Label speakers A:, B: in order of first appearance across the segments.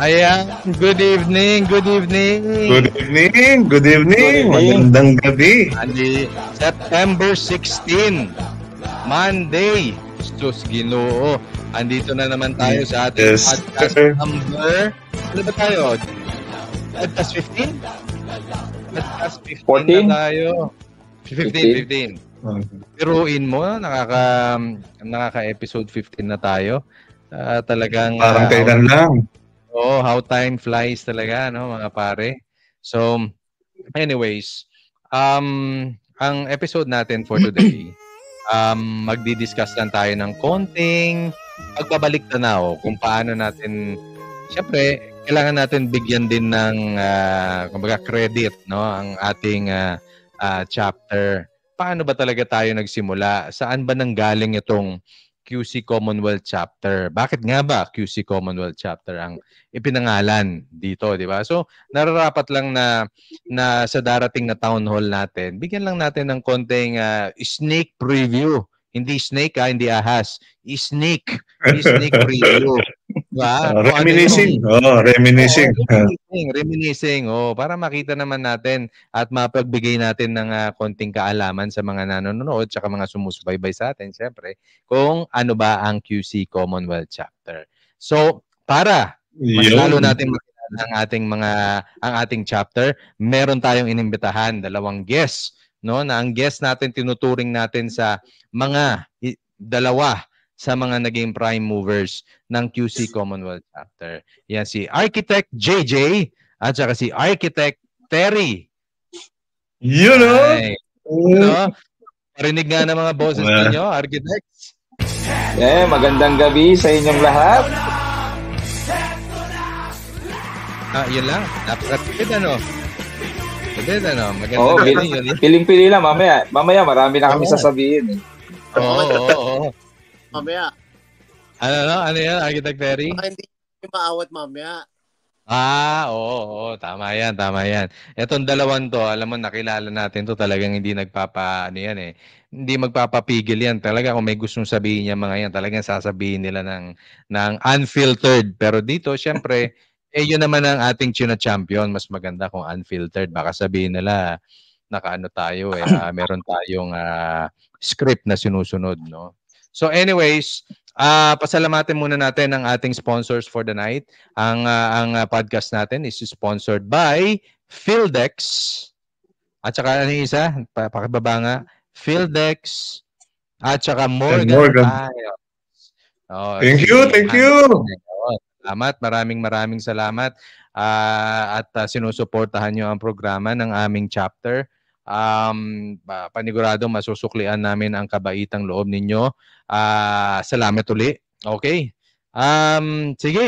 A: Ayan, good evening, good evening.
B: Good evening, good evening. Magandang gabi.
A: September 16, Monday. Sus, Ginoo. Andito na naman tayo sa ating podcast number. Ano ba tayo? Podcast 15? Podcast 15 na tayo. 15. Piruin mo, nakaka-episode 15 na tayo. Talagang
B: parang kailan lang.
A: Oh, how time flies talaga, no, mga pare. So, anyways, ang episode natin for today, magdi-discuss lang tayo ng konting pagbabalik tanaw kung paano natin, syempre, kailangan natin bigyan din ng kumbaga credit, no, ang ating chapter. Paano ba talaga tayo nagsimula? Saan ba nanggaling itong QC Commonwealth Chapter? Bakit nga ba QC Commonwealth Chapter ang ipinangalan dito, di ba? So, nararapat lang na sa darating na town hall natin, bigyan lang natin ng konting sneak preview. Hindi snake, hindi ahas. Sneak preview. Diba?
B: Reminiscing.
A: Reminiscing. Para makita naman natin at mapagbigay natin ng konting kaalaman sa mga nanonood at mga sumusubaybay sa atin, siyempre, kung ano ba ang QC Commonwealth Chapter. So, para mas lalo natin makilala ang ating chapter, meron tayong inimbitahan, 2 guests, no? Na ang guest natin tinuturing natin sa mga 2 sa mga naging prime movers ng QC Commonwealth Chapter. Yan si Architect JJ at saka si Architect Terry.
B: You know?
A: Parinig nga ng mga boses ninyo, architects.
C: Magandang gabi sa inyong lahat.
A: Yun lang. Napakatipid, ano? Magandang gabi yun.
C: Piling-pili lang, mamaya. Mamaya, marami na kami sasabihin.
A: Oo.
D: Mamaya.
A: Ano yan, Architect Terry?
D: Baka hindi maawat mamaya.
A: Oo. Tama yan. Etong 2 to, alam mo, nakilala natin to, talagang hindi hindi magpapapigil yan. Talaga kung may gustong sabihin niya mga yan, talagang sasabihin nila ng unfiltered. Pero dito, syempre, yun naman ang ating champion. Mas maganda kung unfiltered. Baka sabihin nila, nakaano tayo meron tayong script na sinusunod, no? So anyways, pasalamatan muna natin ang ating sponsors for the night. Ang podcast natin is sponsored by Phildex. At saka ano yung isa? Pakibaba nga. Phildex. At saka Morgan.
B: Thank you.
A: Salamat. Maraming salamat. At sinusuportahan nyo ang programa ng aming chapter. Panigurado masusuklian namin ang kabaitang loob ninyo. Salamat uli. Okay. Sige.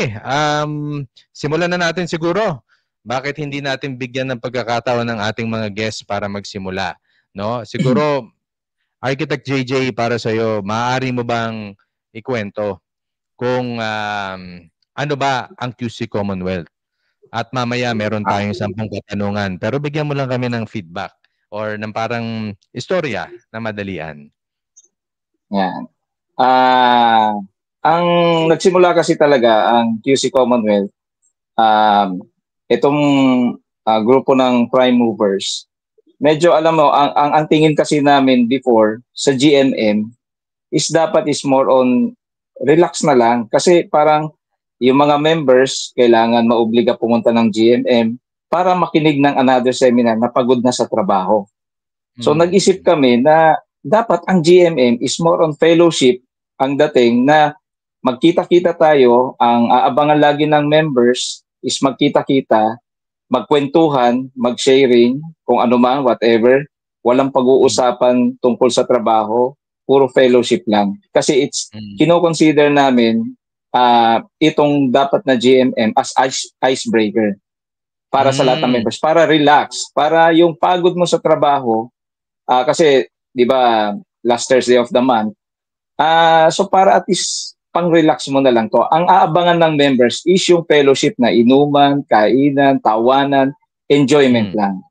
A: Simulan na natin siguro. Bakit hindi natin bigyan ng pagkakataon ng ating mga guests para magsimula, no? Siguro Architect JJ, para sa iyo, maaari mo bang ikwento kung ano ba ang QC Commonwealth? At mamaya meron tayong 10 katanungan, pero bigyan mo lang kami ng feedback or ng parang istorya na madalian.
C: Yan. Ang nagsimula kasi talaga ang QC Commonwealth, itong grupo ng prime movers. Medyo alam mo, ang tingin kasi namin before sa GMM is dapat is more on relax na lang. Kasi parang yung mga members kailangan maobliga pumunta ng GMM para makinig ng another seminar na pagod na sa trabaho. So nag-isip kami na dapat ang GMM is more on fellowship ang dating na magkita-kita tayo, ang aabangan lagi ng members is magkita-kita, magkwentuhan, mag-sharing, kung ano man, whatever. Walang pag-uusapan tungkol sa trabaho, puro fellowship lang. Kasi it's kino-consider namin itong dapat na GMM as icebreaker para sa lahat ng members, para relax, para yung pagod mo sa trabaho, kasi, di ba, last Thursday of the month, so para at least pang-relax mo na lang to. Ang aabangan ng members is yung fellowship na inuman, kainan, tawanan, enjoyment lang.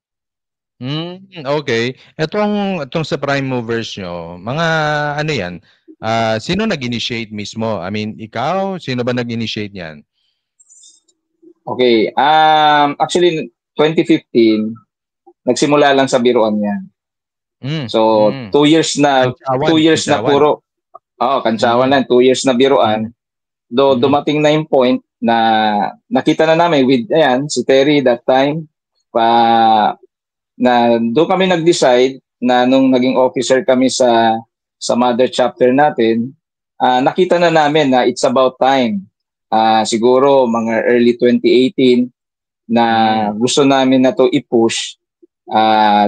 A: Okay. Itong sa prime movers nyo, mga ano yan, sino nag-initiate mismo? I mean, ikaw, sino ba nag-initiate yan?
C: Okay. Actually, 2015, nagsimula lang sa biruan yan. So, 2 years na,
A: Kantsawan,
C: 2 years na
A: kantsawan.
C: puro, kantsawan lang, 2 years na biruan. Though dumating na yung point na nakita na namin with, si Terry that time, na doon kami nag-decide na nung naging officer kami sa mother chapter natin, nakita na namin na it's about time. Siguro mga early 2018 na gusto namin na to i-push.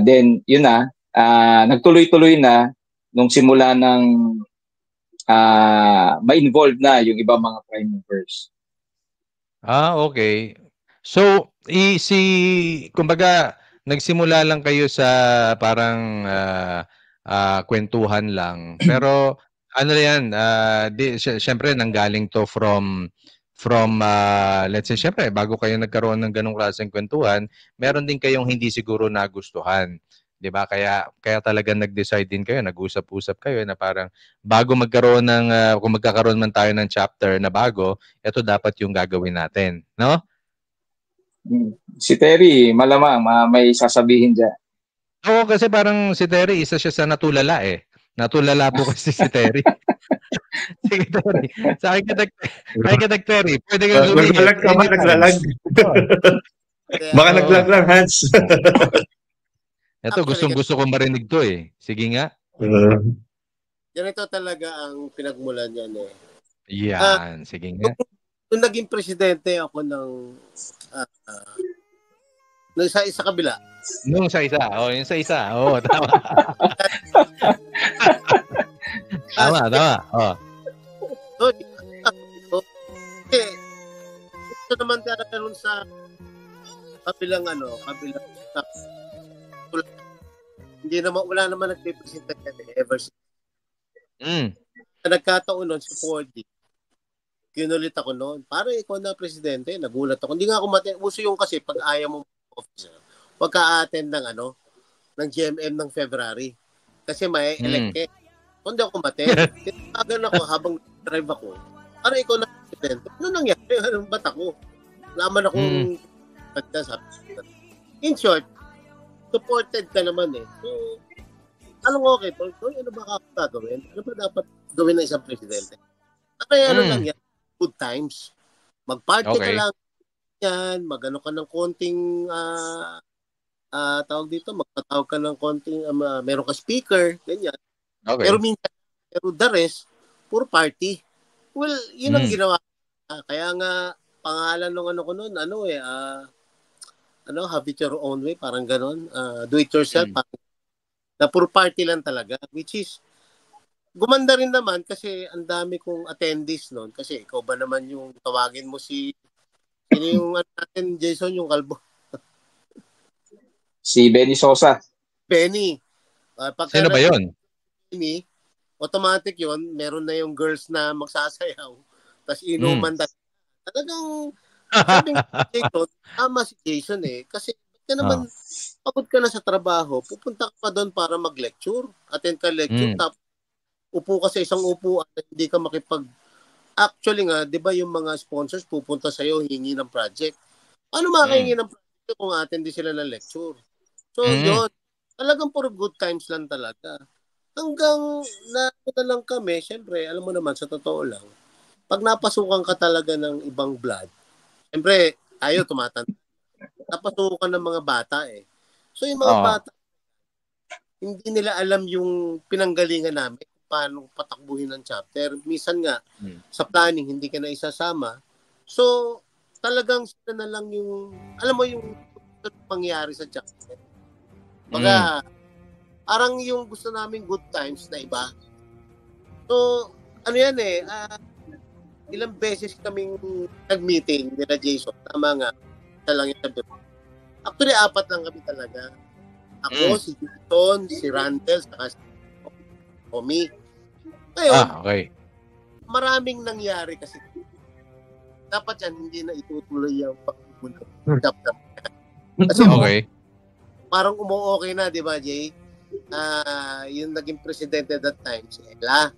C: Then yun na, nagtuloy-tuloy na nung simula ng ma-involve na yung ibang mga prime movers.
A: Okay. So, kumbaga, nagsimula lang kayo sa parang kwentuhan lang. Pero ano yan, syempre nanggaling to from let's say, syempre, bago kayo nagkaroon ng ganong klaseng kwentuhan, meron din kayong hindi siguro nagustuhan. 'Di ba? Kaya talaga nag-decide din kayo, nag-usap-usap kayo na parang bago magkaroon ng kung magkakaroon man tayo ng chapter na bago, ito dapat yung gagawin natin, no?
C: Si Terry, malamang may sasabihin dyan.
A: Oo, kasi parang si Terry, isa siya sa natulala eh. Natulala po kasi si Terry. Sige, Terry. Sa akin ka Terry. Pwede kang humingi.
B: Naglalag ka ba? Naglalag? Baka naglag lang, Hans.
A: Ito, gustong-gusto ko marinig to eh. Sige nga.
D: Ganito talaga ang pinagmulan niyan eh.
A: Yan, sige nga.
D: Nung naging presidente ako ng sa kabila.
A: Nung sa isa. Yung sa isa. Tama. tama.
D: Ito naman talaga nun sa kabilang hindi naman, wala naman nagpipresenta ever since. Nagkataon nun si 4D. Kinulit ako noon. Para ikaw na presidente, nagulat ako. Hindi nga ako uso yung kasi pag ayaw mo officer, wag ka attend ng GMM ng February. Kasi may elect. Kung di ako umattend, tinawagan ako habang drive ako. Para ikaw na presidente. Ano nangyari? Anong ba't ako? Naman akong in short, supported ka naman eh. So, anong okay? Ano ba gagawin? Ano ba dapat gawin ng isang presidente? Kaya ano lang yan? Good times. Mag-party ka lang yan, magano ka ng konting tawag dito, magpatawag ka ng konting meron ka speaker, ganyan.
A: Okay.
D: Pero the rest, puro party. Well, yun ang ginawa. Kaya nga pangalan ng ko noon, have it your own way, parang ganon. Do it yourself. Na puro party lang talaga, which is gumanda rin naman kasi ang dami kong attendees noon kasi ikaw ba naman yung tawagin mo sino yung natin, Jason, yung kalbo?
C: Si Benny Sosa.
D: Benny.
A: Sino ba yun?
D: Benny, automatic yun. Meron na yung girls na magsasayaw. Tapos inuman talagang sabing Jason, tama si Jason eh. Kasi ka naman, pagod ka na sa trabaho, pupunta ka pa doon para mag-lecture. Attend ka lecture, tapos upo ka sa isang upuan at hindi ka actually nga, di ba yung mga sponsors pupunta sa'yo, hingi ng project. Ano makahingi ng project kung attend din sila ng lecture? So, yun. Talagang puro good times lang talaga. Hanggang na lang kami, syempre, alam mo naman, sa totoo lang, pag napasukan ka talaga ng ibang blood, syempre, tayo tumatanda. Napasukan ng mga bata eh. So, yung mga bata, hindi nila alam yung pinanggalingan namin paano patakbuhin ng chapter. Minsan nga, sa planning, hindi ka na isasama. So, talagang sila na lang yung, alam mo yung pangyayari sa chapter. Baga, parang yung gusto namin good times na iba. So, ano yan eh, ilang beses kaming nag-meeting nila Jason. Tama nga, isa lang yung sabi. Actually, 4 lang kami talaga. Ako, si Jason, si Randall, saka si Omi. Ngayon,
A: okay.
D: Maraming nangyari kasi. Dapat yan, hindi na itutuloy yung pagpupunta ng chapter. Kasi parang umu-okay na, di ba, Jay? Yung naging presidente that time, si Ella.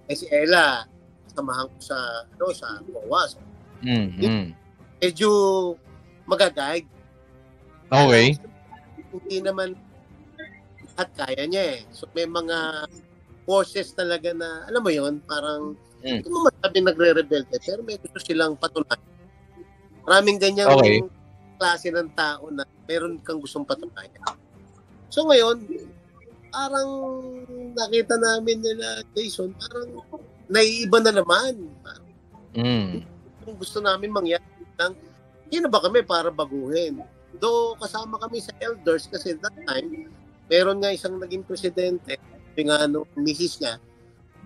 D: Si Ella, samahan ko sa POA. medyo magagayad.
A: Okay.
D: Hindi naman at kaya niya eh. So may mga forces talaga na, alam mo yon, parang hindi mo masabi nagre-rebelde, pero may gusto silang patunayan. Maraming ganyang klase ng tao na meron kang gustong patunayan. So ngayon, parang nakita namin nila, Jason, parang naiiba na naman. Kung gusto namin mangyari lang, hindi na ba kami para baguhin? Though kasama kami sa elders kasi that time, meron nga isang naging presidente, yung misis niya,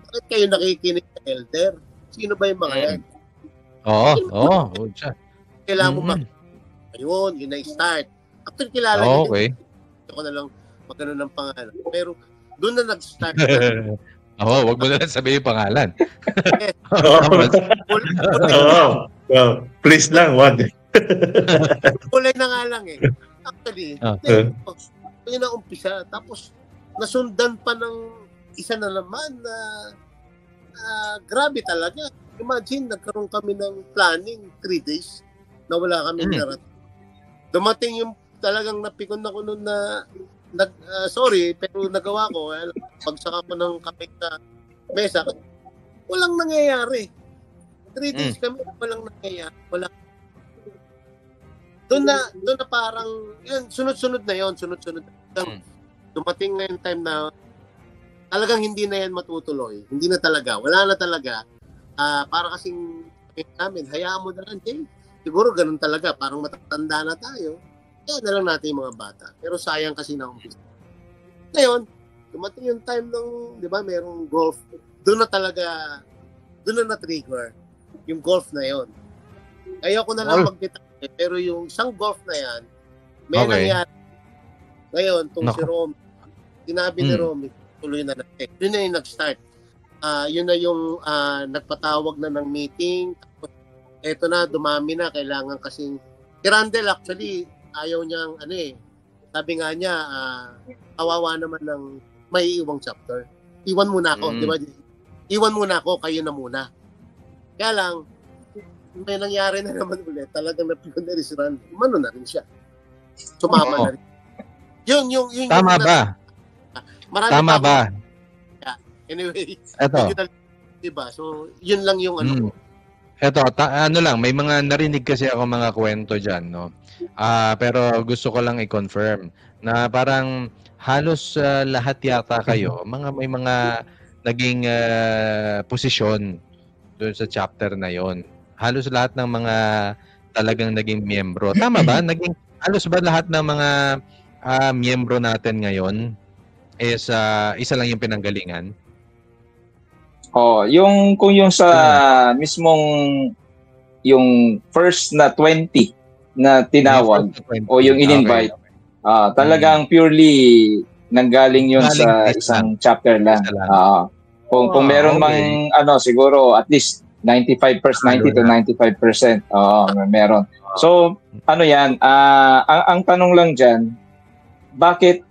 D: bakit kayo nakikinig sa elder? Sino ba yung mga yan?
A: Oo.
D: Kailangan mo ba? Ayun, yun na start. After kilala niya, ako na lang magano ng pangalan. Pero doon na nag-start.
A: Wag mo na lang sabihin yung pangalan.
B: Please lang, wag.
D: Kulay na nga lang eh. Actually, yun na umpisa. Tapos, nasundan pa ng isa na naman na grabe talaga. Imagine, nagkaroon kami ng planning 3 days na wala kami narating. Dumating yung talagang napikon ako noon na sorry, pero nagawa ko. Pagsaka ko ng kape sa mesa, walang nangyayari. 3 days kami, walang nangyayari. Doon na parang, yun, sunod-sunod na yun. Dumating na yung time na talagang hindi na yan matutuloy. Hindi na talaga. Wala na talaga. Para kasing namin, hayaan mo na lang, Jay. Siguro ganun talaga. Parang matatanda na tayo. Kaya na lang natin yung mga bata. Pero sayang kasi na umpisa. Ngayon, dumating yung time ng, di ba, merong golf. Doon na na-trigger yung golf na yon. Ayoko na lang magbitaw. Pero yung isang golf na yan, may nangyari. Ngayon, si Romy, sinabi ni Romy, tuloy na natin. Yun na yung nag-start. Yun na yung nagpatawag na ng meeting. Tapos, eto na, dumami na. Kailangan kasing, si Randall actually, ayaw niyang, sabi nga niya, kawawa naman ng may iwang chapter. Iwan muna ako, di ba? Iwan muna ako, kayo na muna. Kaya lang, may nangyari na naman ulit. Talagang napikon na rin si Randall. Umano na rin siya. Sumama na rin. Yun.
A: Tama ba? Tama ba?
D: Anyway,
A: eto.
D: Diba? So, yun lang yung ko.
A: Eto, lang, may mga narinig kasi ako mga kwento dyan, no? Pero gusto ko lang i-confirm na parang halos lahat yata kayo, may mga naging posisyon doon sa chapter na yon. Halos lahat ng mga talagang naging miyembro. Tama ba? Halos ba lahat ng mga miyembro natin ngayon is isa lang yung pinanggalingan?
C: Kung yung sa mismong yung first na 20 na tinawag o yung in-invite, talagang purely nanggaling yun sa isang chapter lang. Kung meron mang siguro at least 90 to 95%. Meron. So, yan, ang tanong lang diyan, bakit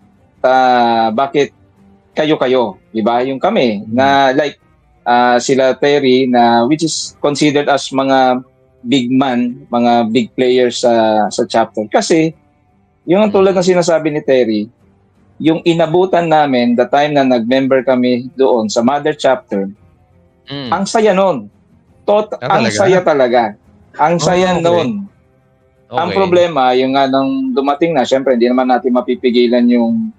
C: kayo, 'di ba? Yung kami na like sila Terry na which is considered as mga big man, mga big players sa chapter. Kasi yung tulad ng sinasabi ni Terry, yung inabutan namin the time na nag-member kami doon sa mother chapter, ang saya noon. Ang saya talaga. Ang saya noon. Okay. Ang problema, yung nung dumating na, syempre hindi naman natin mapipigilan yung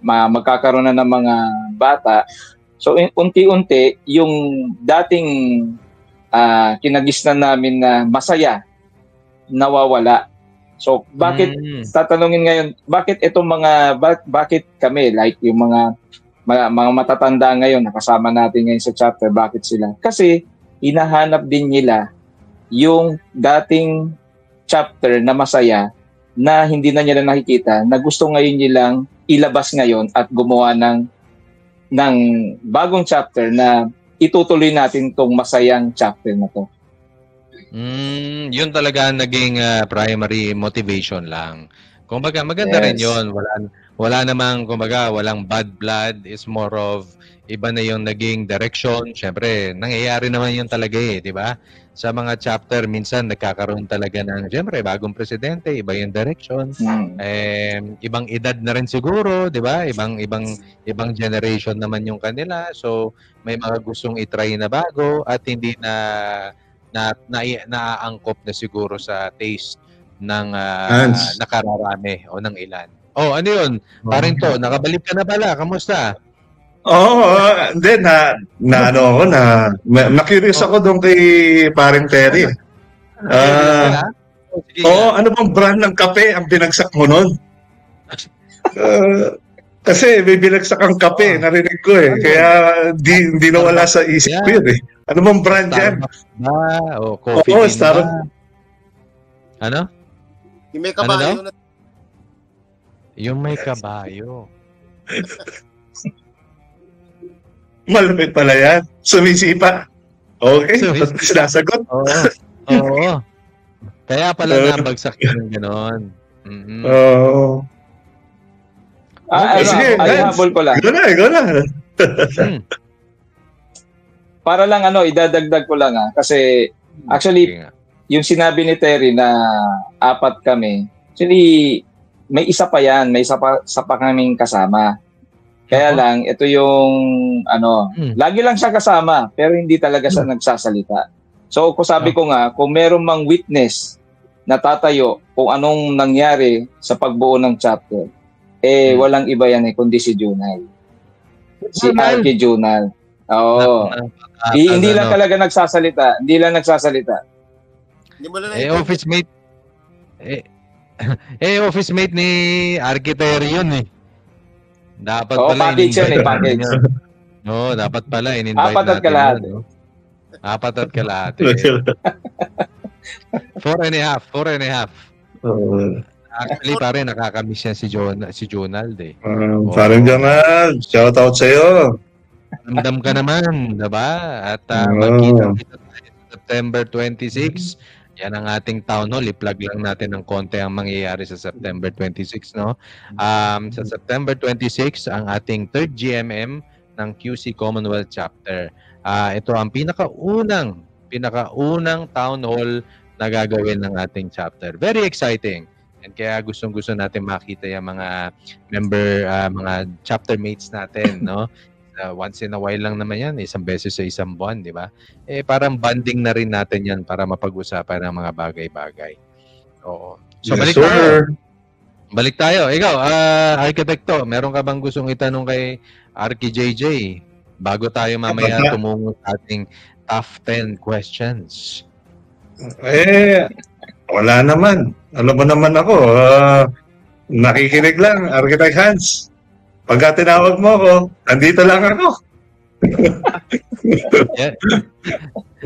C: magkakaroon na ng mga bata. So unti-unti yung dating kinagisnan namin na masaya nawawala. So bakit tatanungin ngayon, bakit itong bakit kami like yung mga matatanda ngayon nakasama natin ngayon sa chapter, bakit sila? Kasi hinahanap din nila yung dating chapter na masaya na hindi na nila nakikita, na gusto ngayon nilang ilabas ngayon at gumawa ng bagong chapter na itutuloy natin tong masayang chapter na to.
A: Yun talaga naging primary motivation lang. Kumbaga maganda rin yun. Wala namang walang bad blood. Is more of iba na yung naging direction. Syempre, nangyayari naman yun talaga di ba? sa mga chapter, minsan nagkakaroon talaga ng, siyempre, bagong presidente, iba yung direction. Ibang edad na rin siguro, di ba? Ibang generation naman yung kanila. So, may mga gustong itry na bago at hindi naaangkop na siguro sa taste ng nakararami o ng ilan. Oh, ano yun? Paring to, nakabalik ka na pala. Kamusta?
B: Hindi na-curious ako doon kay paring Terry. Ano bang brand ng kape ang binagsak mo nun? Kasi may binagsak ang kape, narinig ko eh. Kaya hindi nawala sa isip ko yun eh. Ano bang brand yan?
A: Coffee Starbucks. Ano?
D: Yung may kabayo na.
A: Yung may kabayo.
B: Malapit pala yan. Sumisipa. Okay, sinasagot.
A: Oo. Kaya pala nabagsak yung gano'n.
B: Oo.
C: Habol ko lang.
B: Go na.
C: Para lang idadagdag ko lang kasi actually yung sinabi ni Terry na 4 kami, actually may isa pa yan, may isa pa kaming kasama. Kaya lang, ito yung, lagi lang siya kasama, pero hindi talaga siya nagsasalita. So, sabi ko nga, kung meron mang witness na tatayo kung anong nangyari sa pagbuo ng chapter, walang iba yan kundi si Junal. Si Arky Junal. Oo. Hindi lang talaga nagsasalita. Hindi mo lang
A: office mate. Office mate ni Architect yun eh. Dapat pala
C: package yun eh, package.
A: No, dapat pala in-invite natin. 4 at kalahati. 4.5. Actually, pare, nakakamiss yan si Jonald eh.
B: Parang Jonald, shout out sa'yo.
A: Ramdam ka naman, diba? At magkita tayo sa September 26. Yan ang ating town hall. I-plug lang natin ng konti ang mangyayari sa September 26, no? Sa September 26, ang ating 3rd GMM ng QC Commonwealth Chapter. Ito ang pinakaunang town hall na gagawin ng ating chapter. Very exciting. And kaya gustong-gusto natin makita yung mga member, mga chapter mates natin, no? Once in a while lang naman yan, isang beses sa isang buwan, di ba? Parang banding na rin natin yan para mapag-usapan ng mga bagay-bagay. Oo. So, balik tayo. Ikaw, arkitekto, meron ka bang gustong itanong kay Arky JJ bago tayo mamaya tumungo sa ating top 10 questions?
B: Wala naman. Alam mo naman ako, nakikinig lang, Architect Hans. Pagka tinawag mo ako, andito lang ako.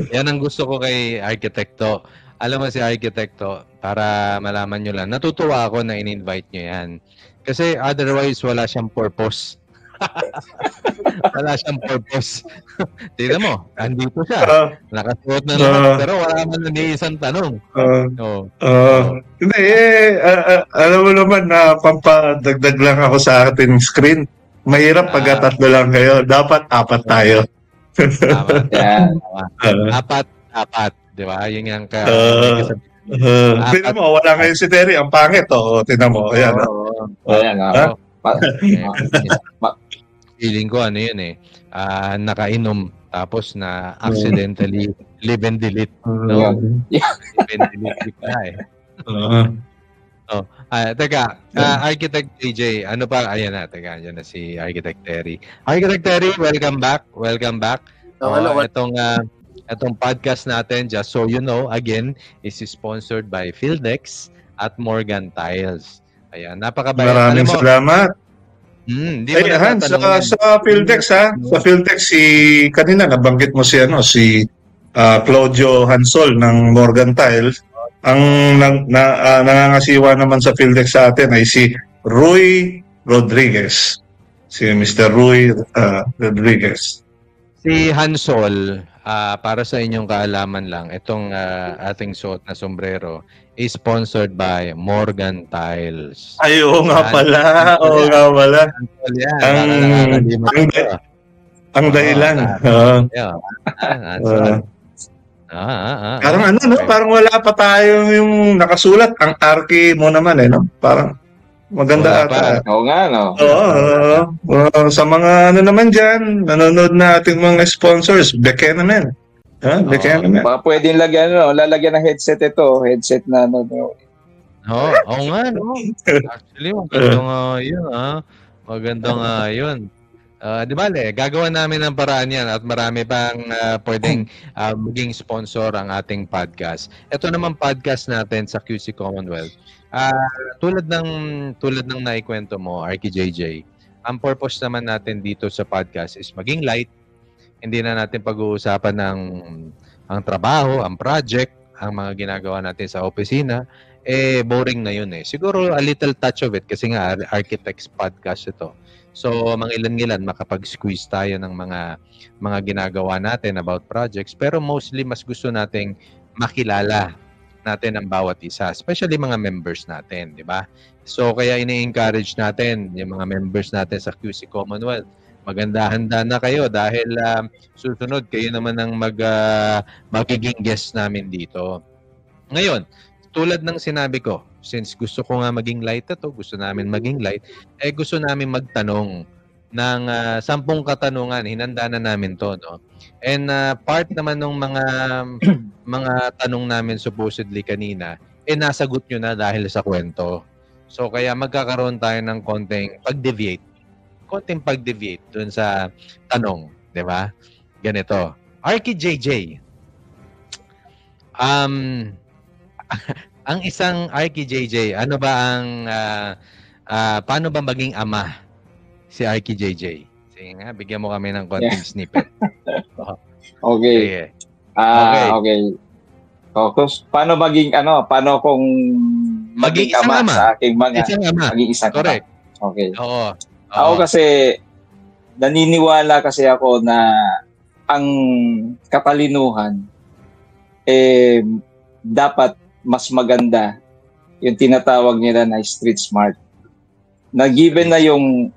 A: Yan ang gusto ko kay Arkitekto. Alam mo si Arkitekto, para malaman nyo lang, natutuwa ako na in-invite nyo yan. Kasi otherwise, wala siyang purpose. Wala siyang purpose. Tingnan mo, andito siya. Nakasuot na naman, pero wala man isang tanong.
B: Hindi, alam mo naman na pampadagdag lang ako sa ating screen. Mahirap pag 3 lang kayo. Dapat 4 tayo.
A: Apat. Di ba? Yun yung
B: tingnan mo, wala ngayon si Terry. Ang pangit. Tingnan mo. Ayan.
A: Feeling ko yun eh. Nakainom tapos na accidentally live and delete. No? Live and delete ka eh. Teka, Architect JJ, ano pa? Ayan na, teka, yan na si Architect Terry. Architect Terry, welcome back. Itong podcast natin, just so you know, again, is sponsored by Fieldex at Morgan Tiles. Ayan, napakabayad.
B: Maraming salamat. Hans, sa Fieldex sa Fieldex kanina nabanggit mo si Claudio Hansol ng Morgan Tiles. Ang nangangasiwa naman sa Fieldex sa atin ay si Rui Rodriguez. Si Mr. Rui Rodriguez.
A: Si Hansol, para sa inyong kaalaman lang, itong ating suot na sombrero is sponsored by Morgan Tiles.
B: Ay, oo nga pala. Ang dahilan. Parang ano, no? Parang wala pa tayo yung nakasulat. Ang Arki mo naman, no? Parang maganda ata.
C: Oo nga, no?
B: Oo. Sa mga ano naman dyan, nanonood na ating mga sponsors, beke naman. Beke naman.
C: Baka pwedeng lagyan, lalagyan ng headset ito. Headset na,
A: Oo nga, no? Actually, maganda nga yun, Maganda nga yun. Di ba, gagawa namin ng paraan yan at marami pang pwedeng maging sponsor ang ating podcast. Ito naman podcast natin sa QC Commonwealth. Tulad ng naikwento mo, Arky JJ, ang purpose naman natin dito sa podcast is maging light. Hindi na natin pag-uusapan ang trabaho, ang project, ang mga ginagawa natin sa opisina. Boring na yun Siguro a little touch of it kasi nga architects podcast ito. So, mga ilan-ilan makapag-squeeze tayo ng mga ginagawa natin about projects. Pero mostly, mas gusto nating makilala natin ang bawat isa. Especially mga members natin, di ba? So, kaya ini-encourage natin yung mga members natin sa QC Commonwealth. Maganda-handa na kayo dahil susunod kayo naman ang magiging guest namin dito. Ngayon, tulad ng sinabi ko, since gusto ko nga maging light gusto namin maging light, gusto namin magtanong ng 10 katanungan. Hinanda na namin to, no? And part naman ng mga tanong namin supposedly kanina, nasagot nyo na dahil sa kwento. So, kaya magkakaroon tayo ng konting pag-deviate dun sa tanong, di ba? Ganito. Arky JJ, ang isang Arky JJ, ano ba ang paano ba maging ama si Arky JJ? Sige nga, bigyan mo kami ng konting snippet.
C: Okay. Okay. Paano kung maging ama sa aking mga maging isang
A: correct.
C: Ama? Okay.
A: Oo.
C: Ako kasi naniniwala kasi ako na ang katalinuhan dapat mas maganda yung tinatawag nila na street smart. Na given na yung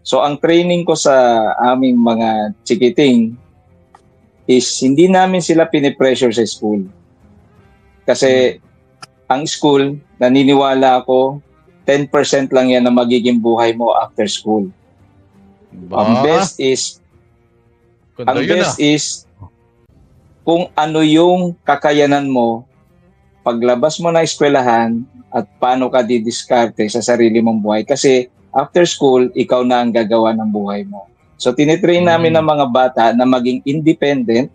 C: so ang training ko sa aming mga chikiting is hindi namin sila pinipressure sa school. Kasi ang school, naniniwala ako 10% lang yan na magiging buhay mo after school. Ang best is kung ano yung kakayanan mo paglabas mo na eskwelahan at paano ka didiskarte sa sarili mong buhay. Kasi after school, ikaw na ang gagawa ng buhay mo. So tinitrain namin ng mga bata na maging independent.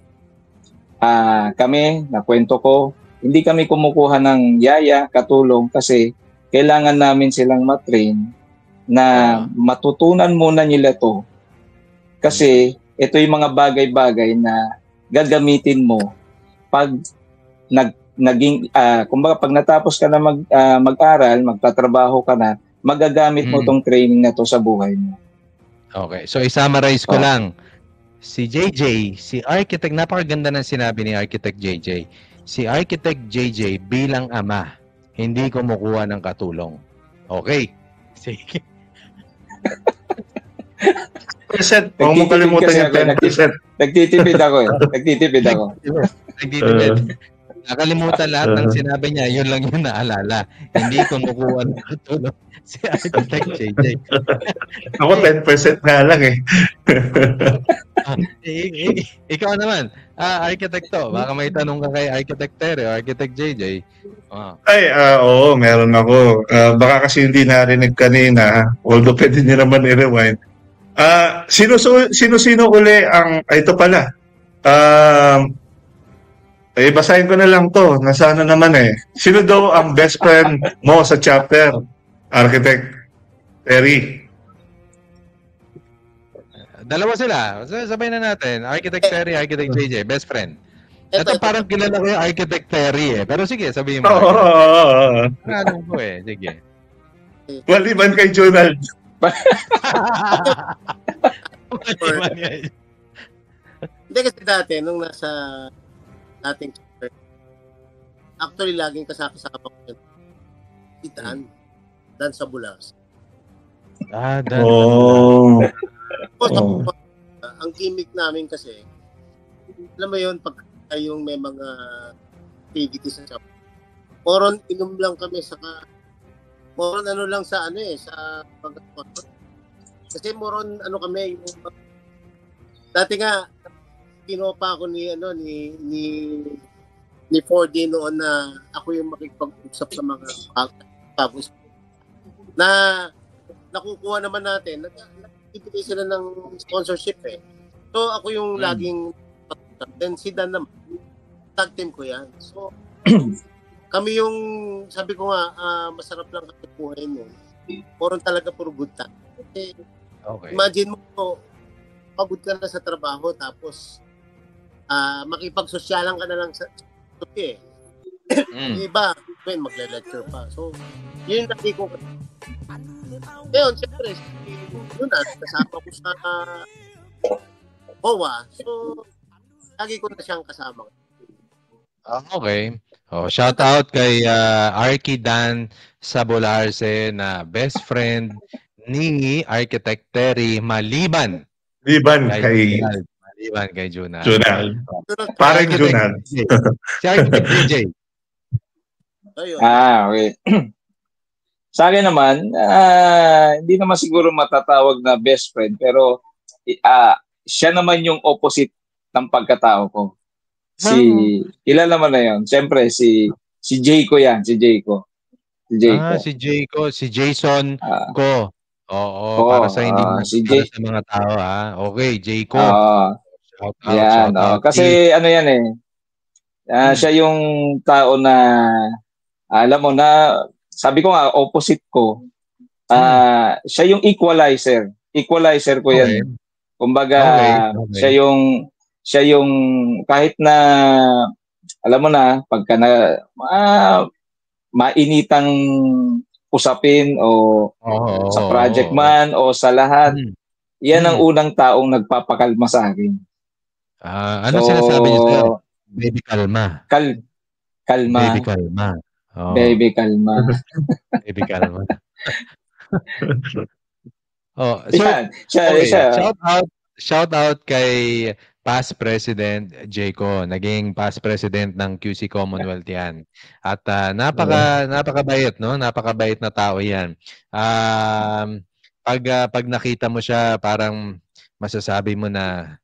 C: Kami, nakwento ko, hindi kami kumukuha ng yaya, katulong kasi kailangan namin silang matrain na matutunan muna nila to. Kasi ito yung mga bagay-bagay na gagamitin mo pag kumbaga pag natapos ka na mag-aral, magtatrabaho ka na, magagamit mo tong training na to sa buhay mo.
A: Okay. So i-summarize ko lang. Si JJ, si Architect, napakaganda ng sinabi ni Architect JJ. Si Architect JJ bilang ama, hindi kumukuha ng katulong. Okay. Sige.
B: Percent. Huwag mo kalimutan yung 10%.
C: Nagtitipid ako. Nagtitipid.
A: Nakalimutan lahat ng sinabi niya, yun lang yung naalala. Hindi kumukuha ng katulong si Architect JJ.
B: Ako 10% nga lang
A: Ikaw naman, architect to. Baka may tanong ka kay Architect Terry o Architect JJ.
B: Oo, meron ako. Baka kasi hindi narinig kanina, although pwede niyo naman i-rewind. Sino-sino uli ang, ito pala. Basahin ko na lang to. Nasana naman Sino daw ang best friend mo sa chapter? Architect Terry.
A: Dalawa sila. Sabay na natin. Architect Terry, Architect JJ. Best friend. Ito parang kilala ko yung Architect Terry Pero sige, sabihin mo. Alam ko Sige.
B: Waliban kay Jonald.
D: Hindi kasi dati, nung nasa dating chapter, actually laging kasama ko yun. Si Dan sa Bulas.
A: Dan.
D: Ang gimmick namin kasi, alam mo yun, pag yung may mga activities sa shop. Moron inom lang kami moron ano lang sa sa kasi moron kami yung dati nga pinopa ako ni 4D noon na ako yung makikipag-usap sa mga pagos na nakukuha naman natin. Nagbibigay sila ng sponsorship eh. So ako yung laging then si Dan naman tag team ko yan. So kami yung sabi ko nga masarap lang kasi buhay mo. Puro talaga puro good time. Kasi imagine mo pagod ka na sa trabaho tapos makipag-sosyalan ka na lang sa eh. Iba, magle-lecture pa. So, yun lagi ko. Ngayon, siyempre, yun kasama ko sa OWA. So, lagi ko na siyang kasama.
A: Okay. Shout out kay Arky Dan Sabolarse na best friend ni Architect Terry Maliban kay Junal.
B: Parang Junal.
A: Si Architect DJ.
C: Okay. Sa akin naman, hindi naman siguro matatawag na best friend, pero siya naman yung opposite ng pagkatao ko. Kilala mo na yun. Siyempre, si Jayco yan. Si Jayco.
A: Si Jayco. Si Jason ko. Oo, para sa hindi para sa mga tao Okay, Jayco.
C: Shout out. Kasi ano yan eh. Siya yung tao na alam mo na sabi ko nga opposite ko. Siya yung equalizer. Equalizer ko yan. Kumbaga siya yung kahit na alam mo na pagka na mainitang usapin o sa project man o sa lahat, yan ang unang taong nagpapakalma sa akin.
A: Ano sinasabi niyo sir? Baby kalma.
C: Kalma.
A: Baby kalma.
C: Baby kalma.
A: Baby kalma. Shout out kay past president Jayco, naging past president ng QC Commonwealth yan. At napakabait, no? Napakabait na tao yan. Pag nakita mo siya, parang masasabi mo na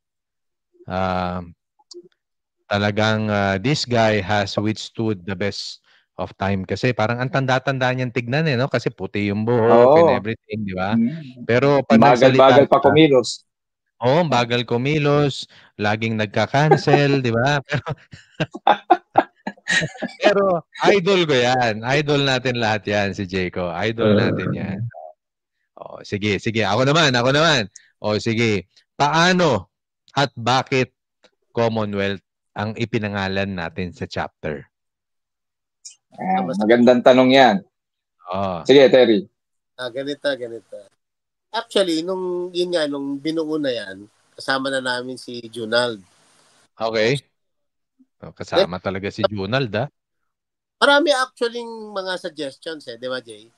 A: talagang this guy has withstood the best of time kasi parang ang tanda-tanda niyang tignan no? Kasi puti yung buhok and everything, di ba? Pero pag
C: bagal pa kumilos.
A: Bagal kumilos, laging nagka-cancel, di ba? Pero idol ko yan. Idol natin lahat yan, si Jayco. Idol natin yan. Sige. Ako naman. Sige. Paano at bakit Commonwealth ang ipinangalan natin sa chapter?
C: Magandang tanong yan. Sige, Terry.
D: Ganito. Actually, nung binuo na yan, kasama na namin si Junald.
A: Okay. Kasama talaga si Junald,
D: Marami actually mga suggestions di ba, Jay?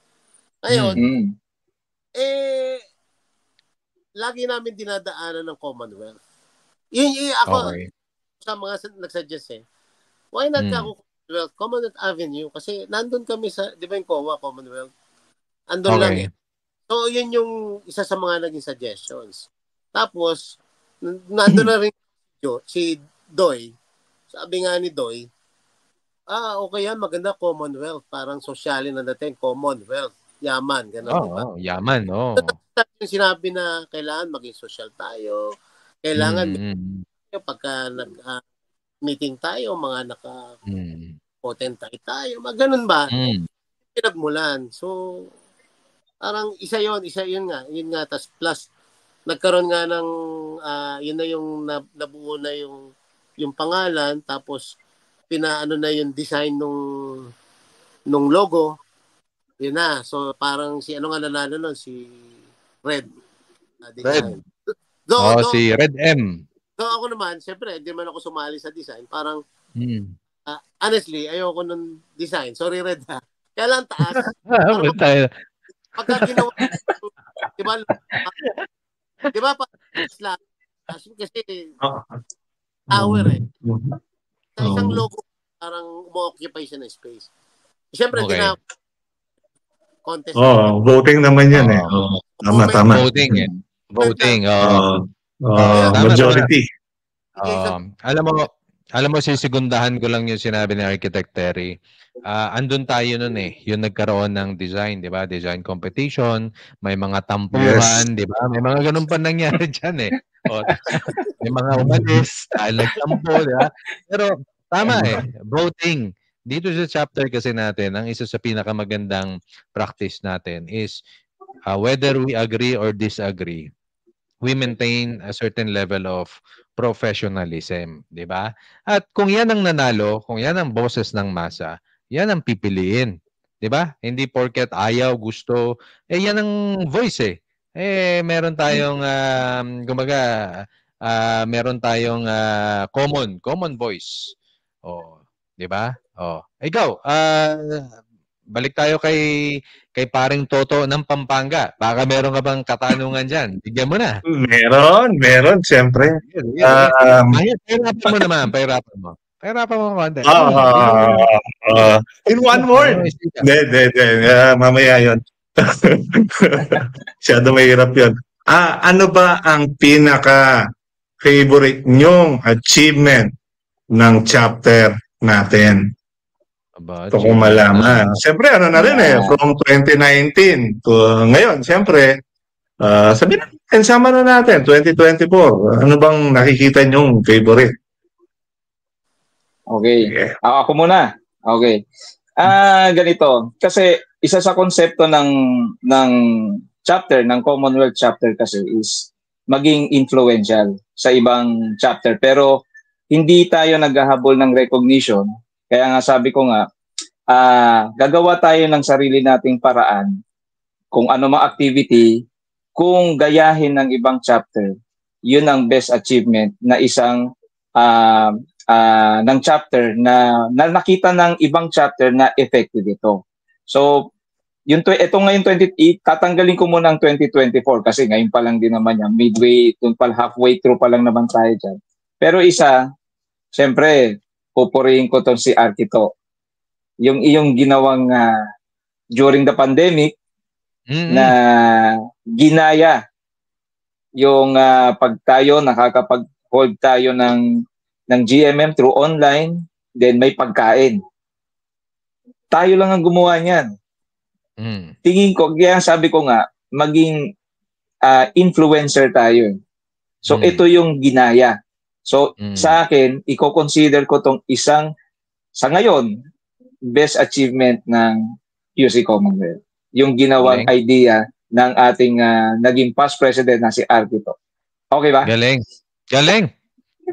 D: Ngayon, lagi namin dinadaanan ng Commonwealth. Ako, sa mga nagsuggest why not Commonwealth Avenue? Kasi nandun kami sa, di ba yung Commonwealth? Andun lang So, yun yung isa sa mga naging suggestions. Tapos, nandun na rin si Doy. Sabi nga ni Doy, okay yan, maganda Commonwealth. Parang sosyalin na natin, Commonwealth. Yaman, gano'n.
A: Diba? Yaman,
D: Yung sinabi na kailangan maging social tayo, kailangan pagka nag-meeting tayo, mga naka-potent tayo, ganun ba? Pinagmulan. So, parang isa yun nga. Tas plus, nagkaroon nga ng, yun na yung nabuo na yung pangalan, tapos pinaano na yung design nung logo. Yun na. So, parang si ano nga nanalo nun? Si Red. Design.
A: Si Red M.
D: So, ako naman, siyempre, hindi man ako sumali sa design. Parang, honestly, ayoko nung design. Sorry, Red, Kaya lang taas. Pagka ginawa, di ba, kasi tower Sa isang logo, parang umo-occupy siya ng space. Siyempre,
A: Okay.
D: contest.
B: Voting naman yan eh. Tama.
A: Voting eh. Voting.
B: Majority.
A: Alam mo, sisigundahan ko lang yung sinabi ni Architect Terry. Andun tayo nun eh. Yung nagkaroon ng design, di ba? Design competition, may mga tampuhan, di ba? May mga ganun pa nangyari dyan eh. May mga umalis, dahil nagtampo, di ba? Pero tama eh. Voting. Dito sa chapter kasi natin, ang isa sa pinakamagandang practice natin is whether we agree or disagree, we maintain a certain level of professionalism, di ba? At kung yan ang nanalo, kung yan ang boses ng masa, yan ang pipiliin, di ba? Hindi porket ayaw, gusto, yan ang voice eh. Meron tayong meron tayong common voice. Di ba? Ikaw, balik tayo kay paring Toto ng Pampanga. Baka meron ka bang katanungan dyan? Bigyan mo na.
B: Meron, siyempre.
A: Pahirapan mo naman, pahirapan mo. Pahirapan mo konti.
B: In one word. Hindi. Mamaya yun. Masyado mahirap yun. Ano ba ang pinaka-favorite nyong achievement ng chapter natin? Ito kung malaman. Siyempre, na rin from 2019 to ngayon, siyempre, sabihin natin, sama na natin, 2024. Ano bang nakikita nyong favorite?
C: Okay. Ako muna. Okay. Ganito. Kasi isa sa konsepto ng chapter, ng Commonwealth chapter kasi is maging influential sa ibang chapter. Pero hindi tayo naghahabol ng recognition. Kaya nga sabi ko nga, gagawa tayo ng sarili nating paraan kung ano mga activity, kung gayahin ng ibang chapter, yun ang best achievement na isang ng chapter na nakita ng ibang chapter na effective ito. So, ito ngayon tatanggalin ko muna ang 2024 kasi ngayon pa lang din naman yan, midway, halfway through pa lang naman tayo dyan. Pero siyempre, pupurihin ko to si Archito. Yung iyong ginawang during the pandemic na ginaya yung pag tayo nakakapag-hold tayo ng GMM through online, then may pagkain. Tayo lang ang gumawa niyan. Tingin ko, kaya sabi ko nga, maging influencer tayo. So ito yung ginaya. So, sa akin, i-consider ko tong isang, sa ngayon, best achievement ng UC Commonwealth. Yung ginawang idea ng ating naging past president na si Archito. Okay ba?
A: Galing.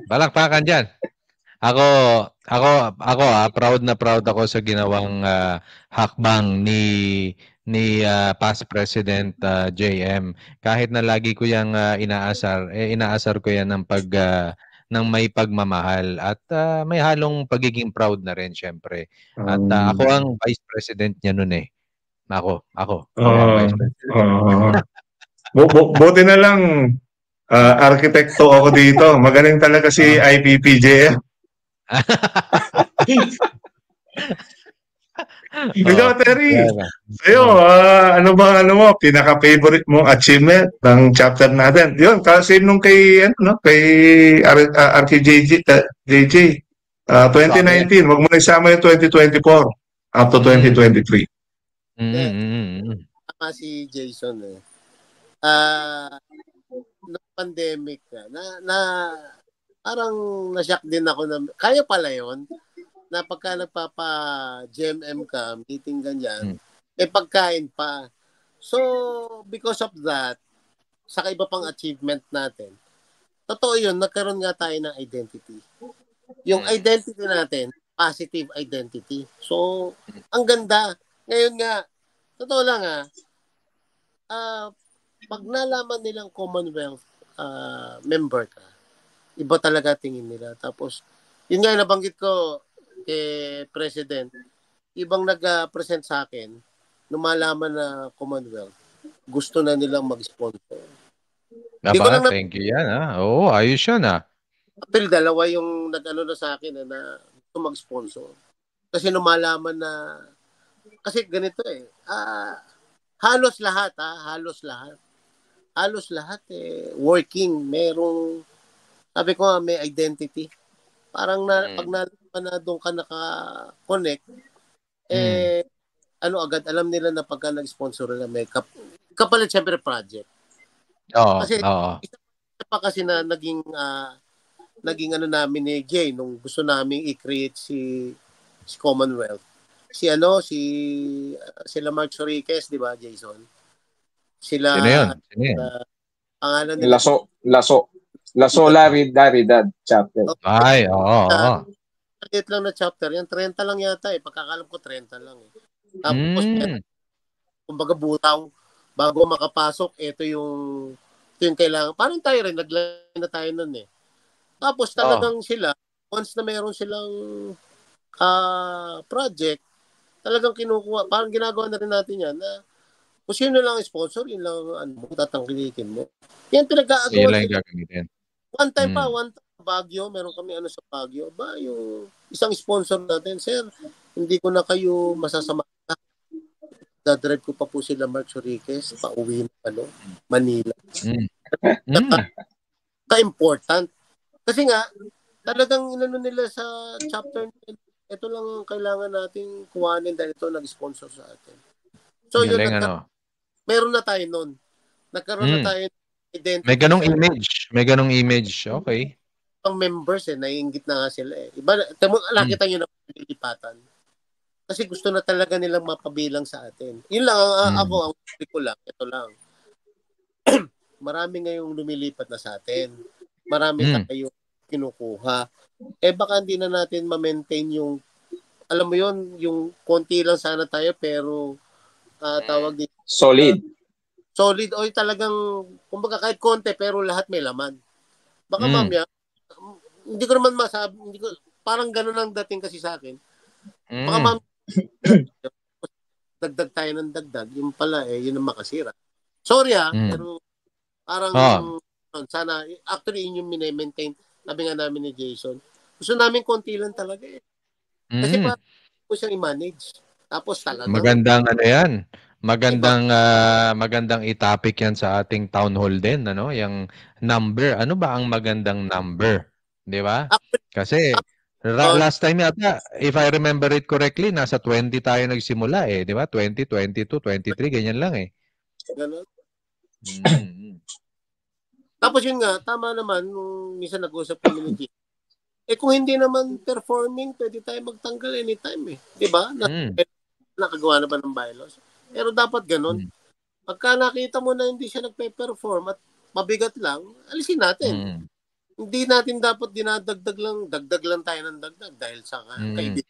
A: Balakpakan dyan. Ako, proud na proud ako sa ginawang hakbang ni past President JM. Kahit na lagi ko yang inaasar ko yan ng may pagmamahal at may halong pagiging proud na rin syempre. At ako ang vice president niya noon eh. Ako. Vice president.
B: Buti na lang arkitekto ako dito. Magaling talaga si IPPJM. Ikaw, Terry, sa'yo, ano mo, pinaka-favorite mong achievement ng chapter natin? Yun, kasi nung kay RKJJ, 2019, wag mo na isama yung 2024 up to 2023.
D: Tama si Jason eh. No pandemic na parang na-shock din ako na kaya pala yon na pagka nagpapa-GMM ka, meeting ganyan, may pagkain pa. So, because of that, sa iba pang achievement natin, totoo yun, nagkaroon nga tayo ng identity. Yung identity natin, positive identity. So, ang ganda. Ngayon nga, totoo lang pag nalaman nilang Commonwealth member ka, iba talaga tingin nila. Tapos, yun nga nabanggit ko kay President, ibang nag-present sa akin, nung malaman na Commonwealth, gusto na nilang mag-sponsor.
A: Thank you yan Oo, ayos yan
D: April, dalawa yung nag-ano na sa akin na mag-sponsor. Kasi lumalaman na, kasi ganito halos lahat working, merong, sabi ko nga, may identity. Parang pag doon ka naka-connect, agad, alam nila na pagka nag-sponsor na may kapalit siyempre project. Kasi isa pa kasi na naging namin ni Jay nung gusto namin i-create si Commonwealth. Sila Mark Soriques, di ba, Jason? Sila
A: Sino yun?
D: Pangalan nila
C: La Solidaridad chapter.
A: Ay, oo.
D: Maliit lang na chapter. Yan, 30 lang yata pagkakalam ko 30 lang Tapos, kumbaga butaw, bago makapasok, ito yung kailangan. Parang tayo rin, nag-line na tayo nun Tapos talagang sila, once na mayroon silang project, talagang kinukuha, parang ginagawa na rin natin yan na kung sino lang sponsor, yun lang tatangkilikin mo. Yan pinag-aagawa.
A: Yun lang yung gagamitin.
D: One time Baguio, meron kami sa Baguio. Yung isang sponsor natin, sir, hindi ko na kayo masasama. Dadrive ko pa po sila Mark Soriques, pauwi na Manila. Ka-important. Kasi nga, talagang inano nila sa chapter nila, ito lang ang kailangan nating kuhanin dahil ito nag-sponsor sa atin. So, meron na tayo nun. Nagkaroon na tayo identity.
A: May ganong image. Okay.
D: Ang members naiinggit na nga sila Iba, nakita nyo na lilipatan. Kasi gusto na talaga nilang mapabilang sa atin. Yun lang, ako, ang ko lang, ito lang. Marami ngayong lumilipat na sa atin. Marami tayong kinukuha. Baka hindi na natin ma-maintain yung, alam mo yun, yung konti lang sana tayo, pero tawag dito.
C: Solid.
D: Talagang, kumbaga kahit konti, pero lahat may laman. Baka mamaya, hindi ko naman masabi, parang ganun ang dating kasi sa akin. Baka mamaya, dagdag tayo ng dagdag, yung pala yun ang makasira. Sorry pero parang sana, actually yun yung minemaintain, sabi nga namin ni Jason. Gusto namin konti lang talaga Kasi parang ko siyang i-manage. Tapos talagang
A: magandang yan. Magandang i-topic yan sa ating town hall din, yung number. Ano ba ang magandang number? 'Di ba? Kasi last time yata, if I remember it correctly, nasa 20 tayo nagsimula 'di ba? 20, 22, 23 ganyan lang
D: Ganun. Tapos yun nga, tama naman nung minsan nag-usap kami ni Jim. Kung hindi naman performing, pwede tayo magtanggal anytime 'di ba? Nakagawa na ba ng bylaws? Pero dapat ganun. Pagka nakita mo na hindi siya nagpe-perform at mabigat lang, alisin natin. Hindi natin dapat dinadagdag lang tayo ng dagdag dahil sa kaibigan.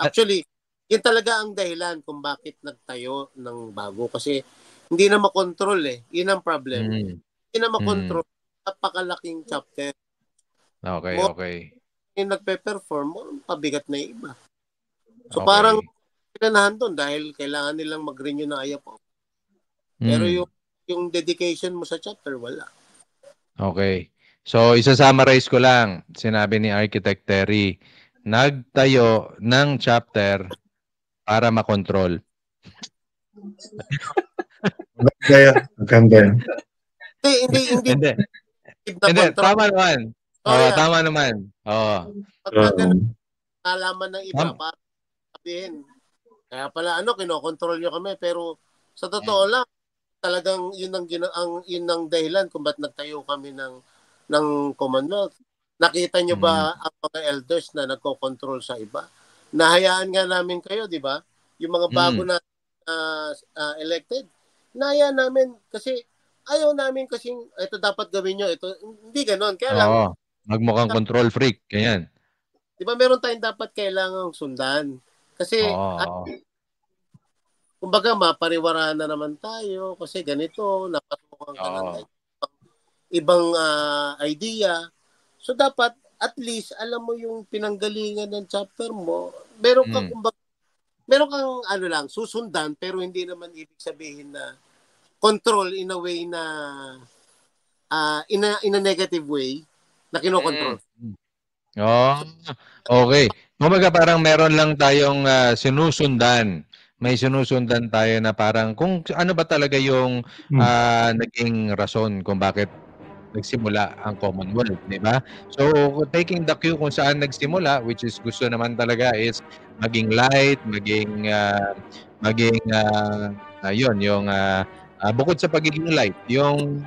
D: Actually, yun talaga ang dahilan kung bakit nagtayo ng bago. Kasi hindi na makontrol Yun ang problem. Hindi na makontrol. Napakalaking chapter.
A: Okay.
D: Yung nagpe-perform, pabigat na yung iba. So parang pinanahan doon dahil kailangan nilang mag-renew ng IAPO. Pero yung dedication mo sa chapter, wala.
A: Okay. So, isa-summarize ko lang. Sinabi ni Architect Terry, nagtayo ng chapter para makontrol.
B: Maganda yan.
D: Hindi.
A: Tama naman. Tama naman.
D: Nalaman ng iba para sabihin. Kaya pala kinokontrol nyo kami pero sa totoo lang talagang yun ang dahilan kung ba't nagtayo kami ng Commonwealth. Nakita nyo ba ang mga elders na nagko-control sa iba? Nahayaan nga namin kayo, di ba? Yung mga bago na elected. Nahayaan namin kasi ayaw namin kasing ito dapat gawin nyo. Ito, hindi ganon. Kaya lang,
A: magmukhang control freak. Ganyan.
D: Di ba meron tayong dapat kailangang sundan? Kasi, kumbaga, mapariwara na naman tayo kasi ganito, napatukan ka ng ibang idea. So, dapat, at least, alam mo yung pinanggalingan ng chapter mo, meron kang, kumbaga, meron kang, susundan, pero hindi naman ibig sabihin na control in a way na, in a negative way, na kinokontrol.
A: Oh, okay. Kumbaga parang meron lang tayong sinusundan. May sinusundan tayo na parang kung ano ba talaga yung naging rason kung bakit nagsimula ang Commonwealth, di ba? So, taking the cue kung saan nagsimula, which is gusto naman talaga is maging light, yun, yung bukod sa pagiging light, yung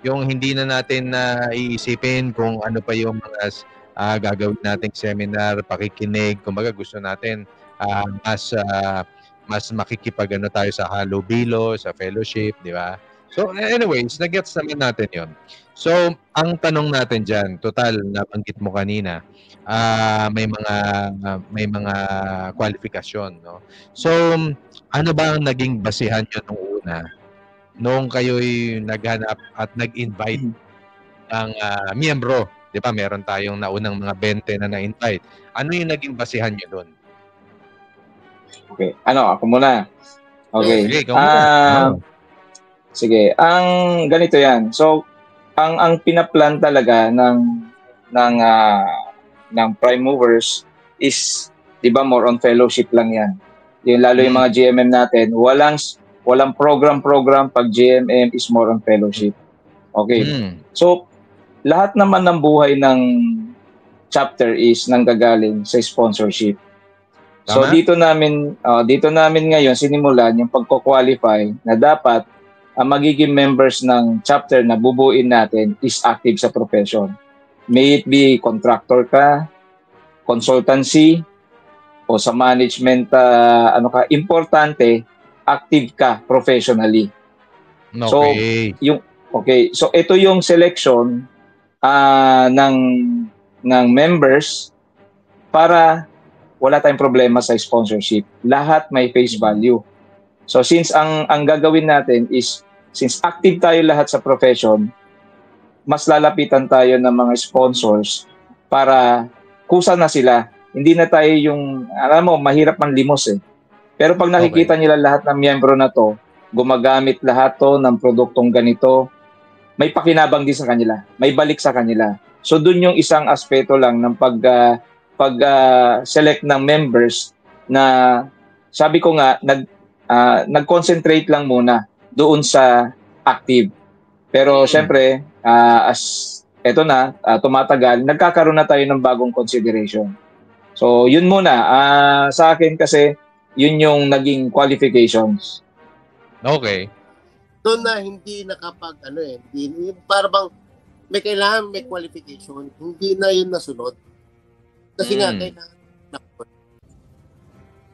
A: hindi na natin na iisipin kung ano pa yung mga gagawin nating seminar, pakikinig, kumbaga gusto natin mas makikipag-ano tayo sa halubilo, sa fellowship, di ba? So anyways, nagets naman natin 'yon. So ang tanong natin diyan, total nabanggit mo kanina, may mga kwalifikasyon, no? So ano ba ang naging basehan niyo nung una nung kayo'y naghanap at nag-invite ng miyembro? 'Di ba meron tayong naunang mga 20 na na-invite. Ano yung naging basehan niyo doon?
C: Okay. Ako muna. Okay.
A: Sige, ikaw muna.
C: Sige, ang ganito 'yan. So, ang pinaplan talaga ng prime movers is 'di ba more on fellowship lang 'yan. Yung lalo yung mga GMM natin, walang program pag GMM is more on fellowship. Okay. So, lahat naman ng buhay ng chapter is nanggagaling sa sponsorship. So
A: Tama?
C: dito namin ngayon sinimulan yung pagko-qualify na dapat ang magiging members ng chapter na bubuin natin is active sa profession. May it be contractor ka, consultancy, o sa management, importante, active ka professionally.
A: Okay.
C: So ito yung selection ng members para wala tayong problema sa sponsorship. Lahat may face value. So since ang gagawin natin is, since active tayo lahat sa profession, mas lalapitan tayo ng mga sponsors para kusa na sila. Hindi na tayo yung, mahirap man limos eh. Pero pag nakikita nila lahat ng miyembro na to, gumagamit lahat to ng produktong ganito, may pakinabang din sa kanila, may balik sa kanila. So dun yung isang aspeto lang ng pag-select ng members na sabi ko nga, nag-concentrate lang muna doon sa active. Pero syempre, tumatagal, nagkakaroon na tayo ng bagong consideration. So yun muna, sa akin kasi, yun yung naging qualifications.
A: Okay.
D: Doon na hindi nakapag, parang may kailangan, may qualification, hindi na yun nasunod. Kasi nga, kailangan nasunod.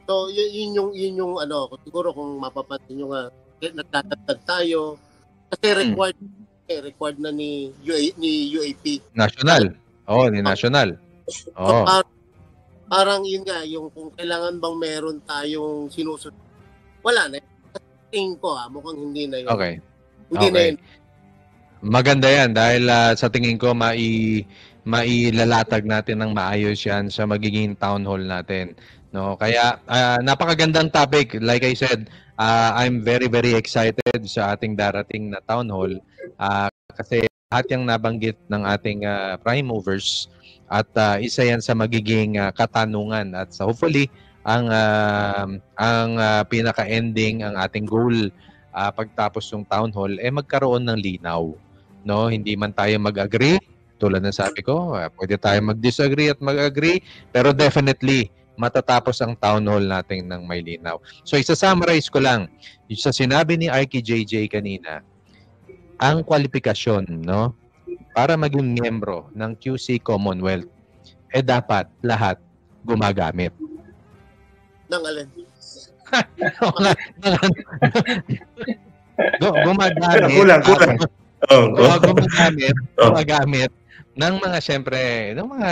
D: So, yun yung siguro kung mapapansin nyo nga, nagtatagtag tayo, kasi required na ni UAP.
A: National. Ni National.
D: So, parang yun nga, yung kung kailangan bang meron tayong sinusunod, wala na. Tingin ko mukhang hindi na yun.
A: Okay.
D: Hindi na yun.
A: Maganda yan dahil sa tingin ko mailalatag natin ng maayos yan sa magiging town hall natin. No? Kaya napakagandang topic. Like I said, I'm very, very excited sa ating darating na town hall kasi lahat yung nabanggit ng ating prime movers at isa yan sa magiging katanungan at sa hopefully ang pinaka-ending, ang ating goal pagtapos ng town hall magkaroon ng linaw, no? Hindi man tayo mag-agree, tulad ng sabi ko, pwede tayo mag-disagree at mag-agree, pero definitely matatapos ang town hall natin ng may linaw. So isa-summarize ko lang, sa sinabi ni Arky JJ kanina, ang kwalifikasyon, no, para maging miyembro ng QC Commonwealth dapat lahat gumagamit.
D: Ng alin?
A: Gumagamit ng mga siyempre, ng mga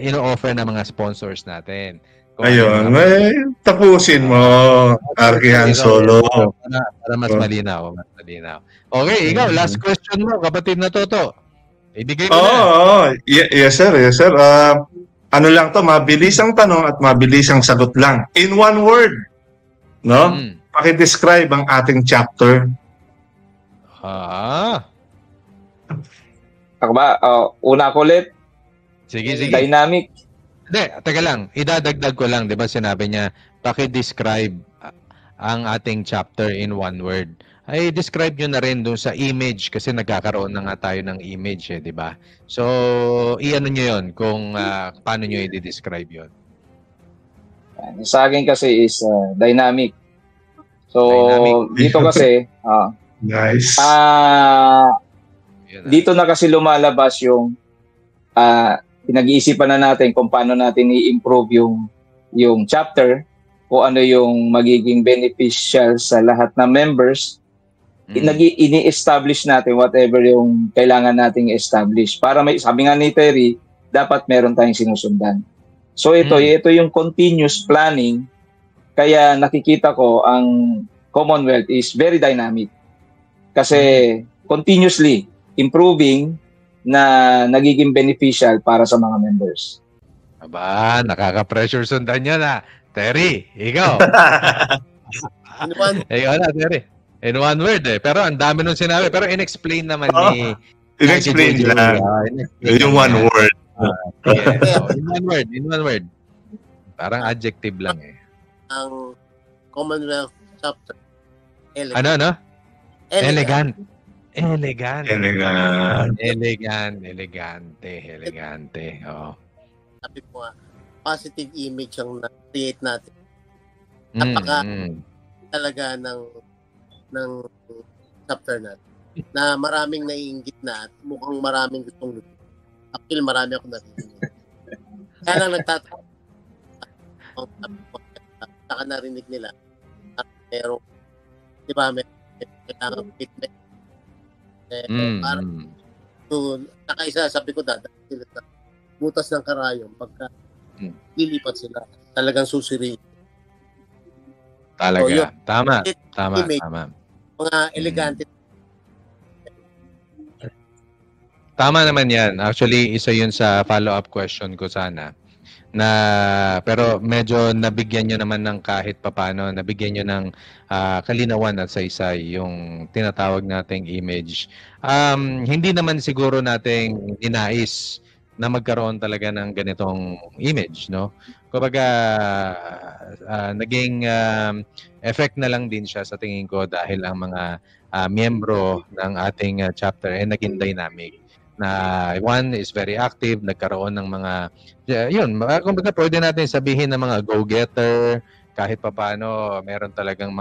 A: ino-offer na mga sponsors natin.
B: Ayun, tapusin mo, Arky Han Solo.
A: Para mas malinaw. Okay, ikaw, last question mo, kapatid na Toto. Ibigay mo na.
B: Yes, sir. Ano lang to, mabilis ang tanong at mabilis ang sagot lang. In one word, no? Paki-describe ang ating chapter.
C: Ako ba? Una ko ulit.
A: Sige.
C: Dynamic.
A: Hindi, teka lang. Idadagdag ko lang, di ba sinabi niya, paki-describe ang ating chapter in one word. Ay, describe nyo na rin doon sa image kasi nagkakaroon na nga tayo ng image, di ba? So, i-ano nyo yun kung paano nyo i-describe yun.
C: Sa akin kasi is dynamic. So, dynamic. Dito kasi,
B: nice.
C: Dito na kasi lumalabas yung pinag-iisipan na natin kung paano natin i-improve yung chapter, kung ano yung magiging beneficial sa lahat ng members. Ini-establish natin whatever yung kailangan nating i-establish. Para may, sabi nga ni Terry, dapat meron tayong sinusundan. So ito yung continuous planning, kaya nakikita ko ang Commonwealth is very dynamic. Kasi continuously improving na nagiging beneficial para sa mga members.
A: Aba, nakaka-pressure sundan niya na. Terry, ikaw. Ikaw na, Terry. In one word Pero ang dami nung sinabi. Pero in-explain naman ni...
B: In-explain lang. Yung one word.
A: In one word. Parang adjective lang
D: Ang Commonwealth chapter.
A: Elegant. Ano? Elegant. Elegante. Oo.
D: Sabi ko nga, positive image ang na-create natin. Napaka talaga ng chapter natin. Na maraming naiinggit na at mukhang maraming gustong luto. Actually, marami akong narinig. Kaya lang nagtataka. Saka narinig nila. Merong, di ba, may kailangan fitness. Parang, saka isa, sabi ko dada, sila sa butas ng karayom, pagka lilipat sila, talagang susiri.
A: Talaga.
D: So,
A: tama.
D: Mga elegante.
A: Tama naman yan. Actually, isa yun sa follow-up question ko sana. Pero medyo nabigyan nyo naman ng kahit papano, nabigyan nyo ng kalinawan at saysay yung tinatawag nating image. Hindi naman siguro nating inais na magkaroon talaga ng ganitong image, no? Kumbaga, naging effect na lang din siya sa tingin ko dahil ang mga miyembro ng ating chapter ay naging dynamic. Na one is very active, nagkaroon ng mga, kumbaga pwede natin sabihin na mga go-getter, kahit papaano meron talagang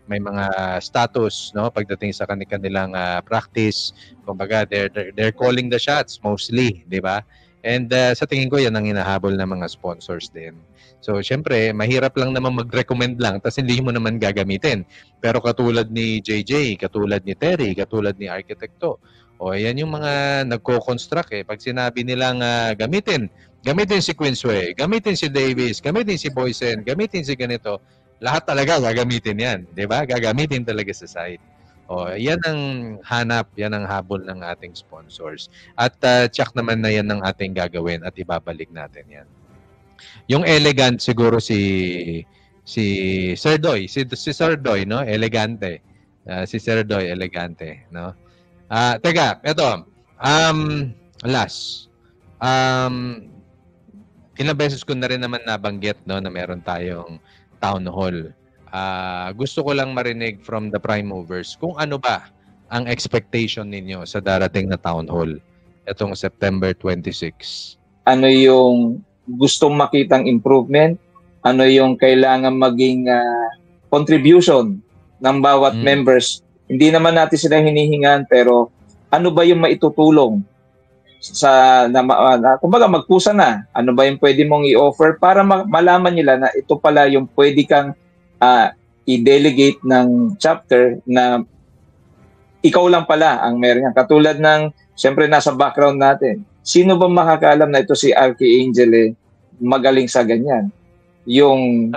A: may mga status, no, pagdating sa kanilang practice. Kumbaga they're calling the shots mostly, di ba? And sa tingin ko yan ang hinahabol ng mga sponsors din. So syempre mahirap lang naman mag-recommend lang tapos hindi mo naman gagamitin. Pero katulad ni JJ, katulad ni Terry, katulad ni Arkitekto, ayan yung mga nagko-construct pag sinabi nilang gamitin si Queensway, gamitin si Davis, gamitin si Boysen, gamitin si ganito, lahat talaga gagamitin yan, di ba? Gagamitin talaga sa site. Yan ang hanap, yan ang habol ng ating sponsors. At check naman na yan ng ating gagawin at ibabalik natin yan. Yung elegant siguro si Sir Doy, si Sir Doy, no? Elegante. Si Sir Doy, elegante, no? Teka, eto. Last. Ilang beses ko na rin naman nabanggit, no, na meron tayong town hall. Gusto ko lang marinig from the prime movers kung ano ba ang expectation ninyo sa darating na town hall etong September 26.
C: Ano yung gustong makitang improvement? Ano yung kailangan maging contribution ng bawat members? Hindi naman natin sila hinihingan, pero ano ba yung maitutulong sa kumbaga magpusa na, ano ba yung pwede mong i-offer para malaman nila na ito pala yung pwede kang i-delegate ng chapter na ikaw lang pala ang meron yan. Katulad ng, siyempre nasa background natin, sino ba makakaalam na ito si Archangel magaling sa ganyan? Yung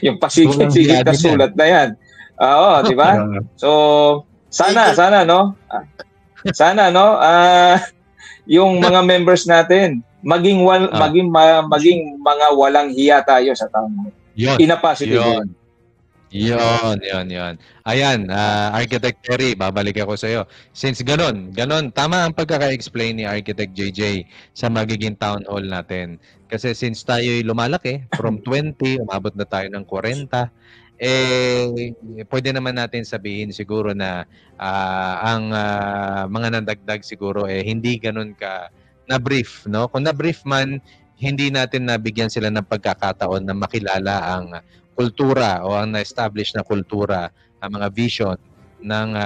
C: yung pasigit-sigit na sulat na yan. Oo, di ba? So, sana no? Sana no, yung mga members natin maging mga walang hiya tayo sa town. In a positive way.
A: Yun. Ayan, Architect Terry, babalik ako sa iyo. Since ganon, tama ang pagkaka-explain ni Architect JJ sa magiging town hall natin. Kasi since tayo'y lumalaki, from 20, umabot na tayo ng 40, pwede naman natin sabihin siguro na ang mga nandagdag siguro hindi ganon ka na-brief, no? Kung na-brief man, hindi natin nabigyan sila ng pagkakataon na makilala ang kultura o ang na-establish na kultura, ang mga vision ng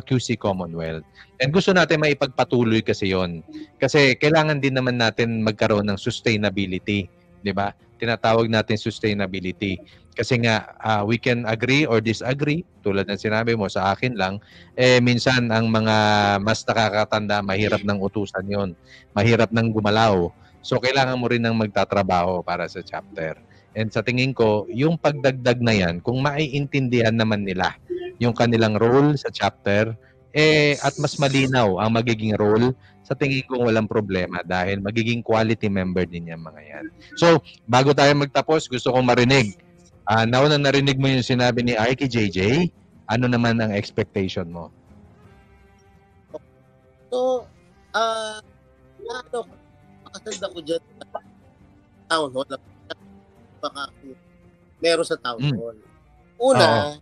A: QC Commonwealth. And gusto natin maipagpatuloy kasi 'yon. Kasi kailangan din naman natin magkaroon ng sustainability, 'di ba? Tinatawag natin sustainability. Kasi nga we can agree or disagree, tulad ng sinabi mo sa akin lang, minsan ang mga mas nakakatanda mahirap ng utusan 'yon. Mahirap ng gumalaw. So kailangan mo rin ng magtatrabaho para sa chapter. And sa tingin ko, yung pagdagdag na yan, kung maiintindihan naman nila yung kanilang role sa chapter, at mas malinaw ang magiging role, sa tingin ko walang problema dahil magiging quality member din yung mga yan. So, bago tayo magtapos, gusto kong marinig. Nauna narinig mo yung sinabi ni Arky JJ, ano naman ang expectation mo?
D: So, makasanda ko dyan town hall. Baka meron sa town hall. Una,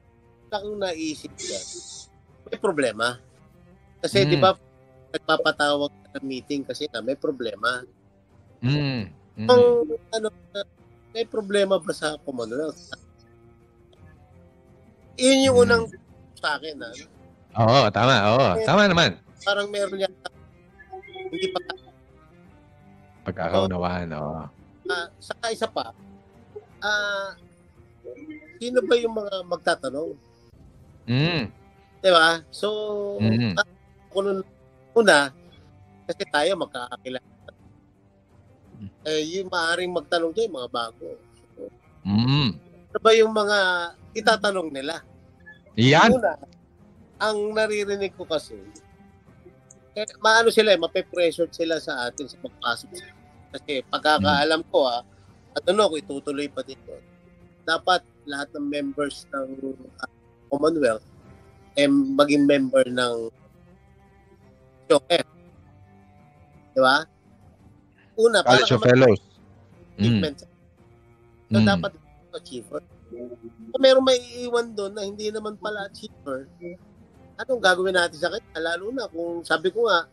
D: akong naisip yan, may problema. Kasi di ba, nagpapatawag ng meeting kasi may problema. May problema ba sa Commonwealth? Iyon yung unang sa akin.
A: Oo, tama. Tama naman.
D: Parang meron yan. Hindi pa
A: pagkakaunawaan.
D: Saka isa pa, sino ba yung mga magtatanong? Diba? So, una, kasi tayo magkakakilala. Yung maaaring magtanong dyan, mga bago. So, ano ba yung mga itatanong nila?
A: Yan.
D: Una, ang naririnig ko kasi, maano sila, mape-pressured sila sa atin sa pagpasok. Kasi pagkakaalam ko, kung itutuloy pa dito. Dapat lahat ng members ng Commonwealth maging member ng COF. Di ba? Una,
A: College of Fellows.
D: So, dapat achiever. Kung meron may iiwan doon na hindi naman pala achiever, anong gagawin natin sa kanya? Lalo na kung sabi ko nga,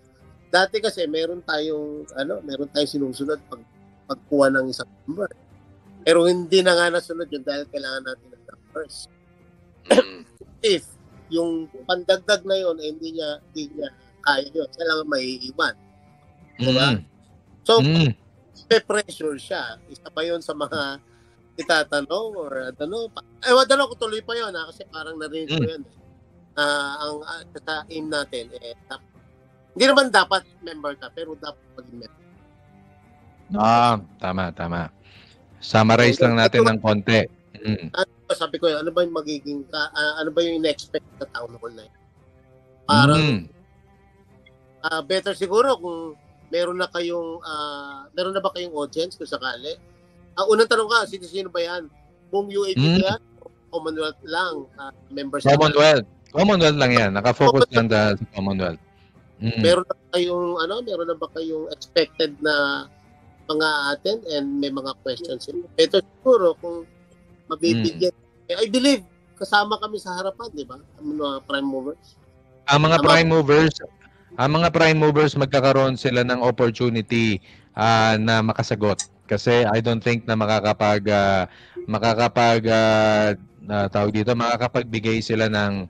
D: dati kasi meron tayong sinusunod pagkuha ng isang number. Pero hindi na nga nasunod yun dahil kailangan natin ng numbers. If yung pandagdag na yun, hindi niya kaya yun, kailangan maiiwan. Diba? So, pressure siya. Isa pa yun sa mga itatanong or ewan ko tuloy pa yun kasi parang narinig ko yun. Ang sa aim natin, hindi naman dapat member ka, pero dapat maging member.
A: Tama. Summarize lang natin ng konti.
D: Sabi ko, ano ba yung magiging, ano ba yung in-expect sa town hall na yun? Parang, better siguro kung meron na ba kayong audience kung sakali? Unang tanong ka, sino ba yan? Buong UAP yan? Commonwealth lang, members
A: Commonwealth lang yan. Nakafocus lang sa Commonwealth.
D: Meron na ba kayong expected na mga attend and may mga questions? Better siguro kung mabibigyan. I believe kasama kami sa harapan, di ba? Ang mga prime movers.
A: Ang mga prime movers magkakaroon sila ng opportunity na makasagot. Kasi I don't think na makakapagbigay sila ng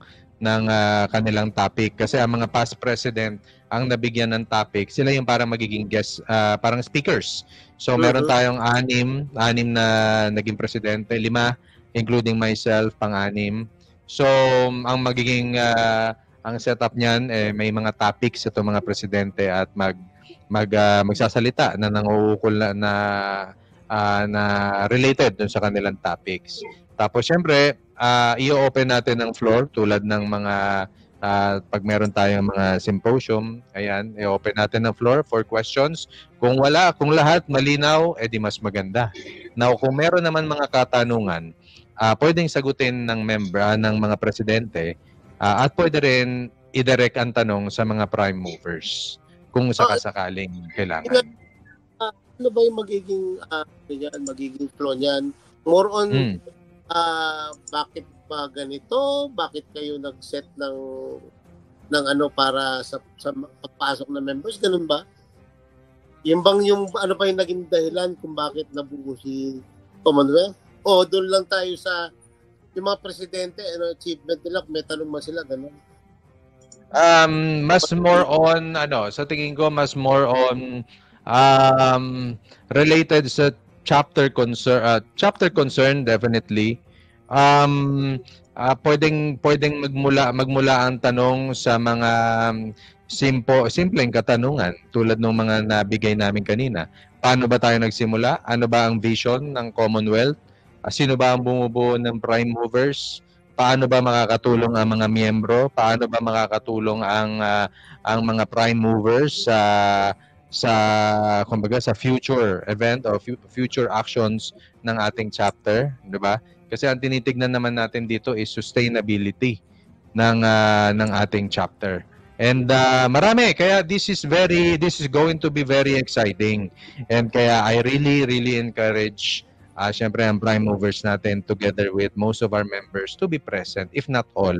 A: kanilang topic. Kasi ang mga past president ang nabigyan ng topic, sila yung parang magiging guest, parang speakers. So meron tayong anim na naging presidente, 5 including myself, pang-6. So ang magiging ang setup niyan may mga topics itong mga presidente at magsasalita na nanguukol na related dun sa kanilang topics. Tapos syempre, i-open natin ng floor tulad ng mga pag meron tayong mga symposium, ayan, i-open natin ng floor for questions. Kung lahat malinaw, edi mas maganda. Now, kung meron naman mga katanungan, pwedeng sagutin ng ng mga presidente at pwede rin i-direct ang tanong sa mga prime movers kung sakasakaling kailangan.
D: Ano ba yung magiging flow niyan? More on bakit ba ganito? Bakit kayo nag-set ng ano para sa pagpasok ng members? Ganun ba? Yung ano ba yung naging dahilan kung bakit nabuo si Commonwealth? O doon lang tayo sa yung mga presidente, achievement nila, may tanong ba sila, ganun?
A: Mas more on, sa tingin ko, mas more on related sa chapter concern, definitely. Pwedeng magmula ang tanong sa mga simpleng katanungan tulad ng mga nabigay namin kanina. Paano ba tayo nagsimula? Ano ba ang vision ng Commonwealth? Sino ba ang bumubuo ng prime movers? Paano ba makakatulong ang mga miyembro? Paano ba makakatulong ang mga prime movers sa future event o future actions ng ating chapter, 'di ba? Kasi ang tinitignan naman natin dito is sustainability ng ating chapter. And marami, kaya this is going to be very exciting. And kaya I really encourage syempre ang prime movers natin together with most of our members to be present, if not all.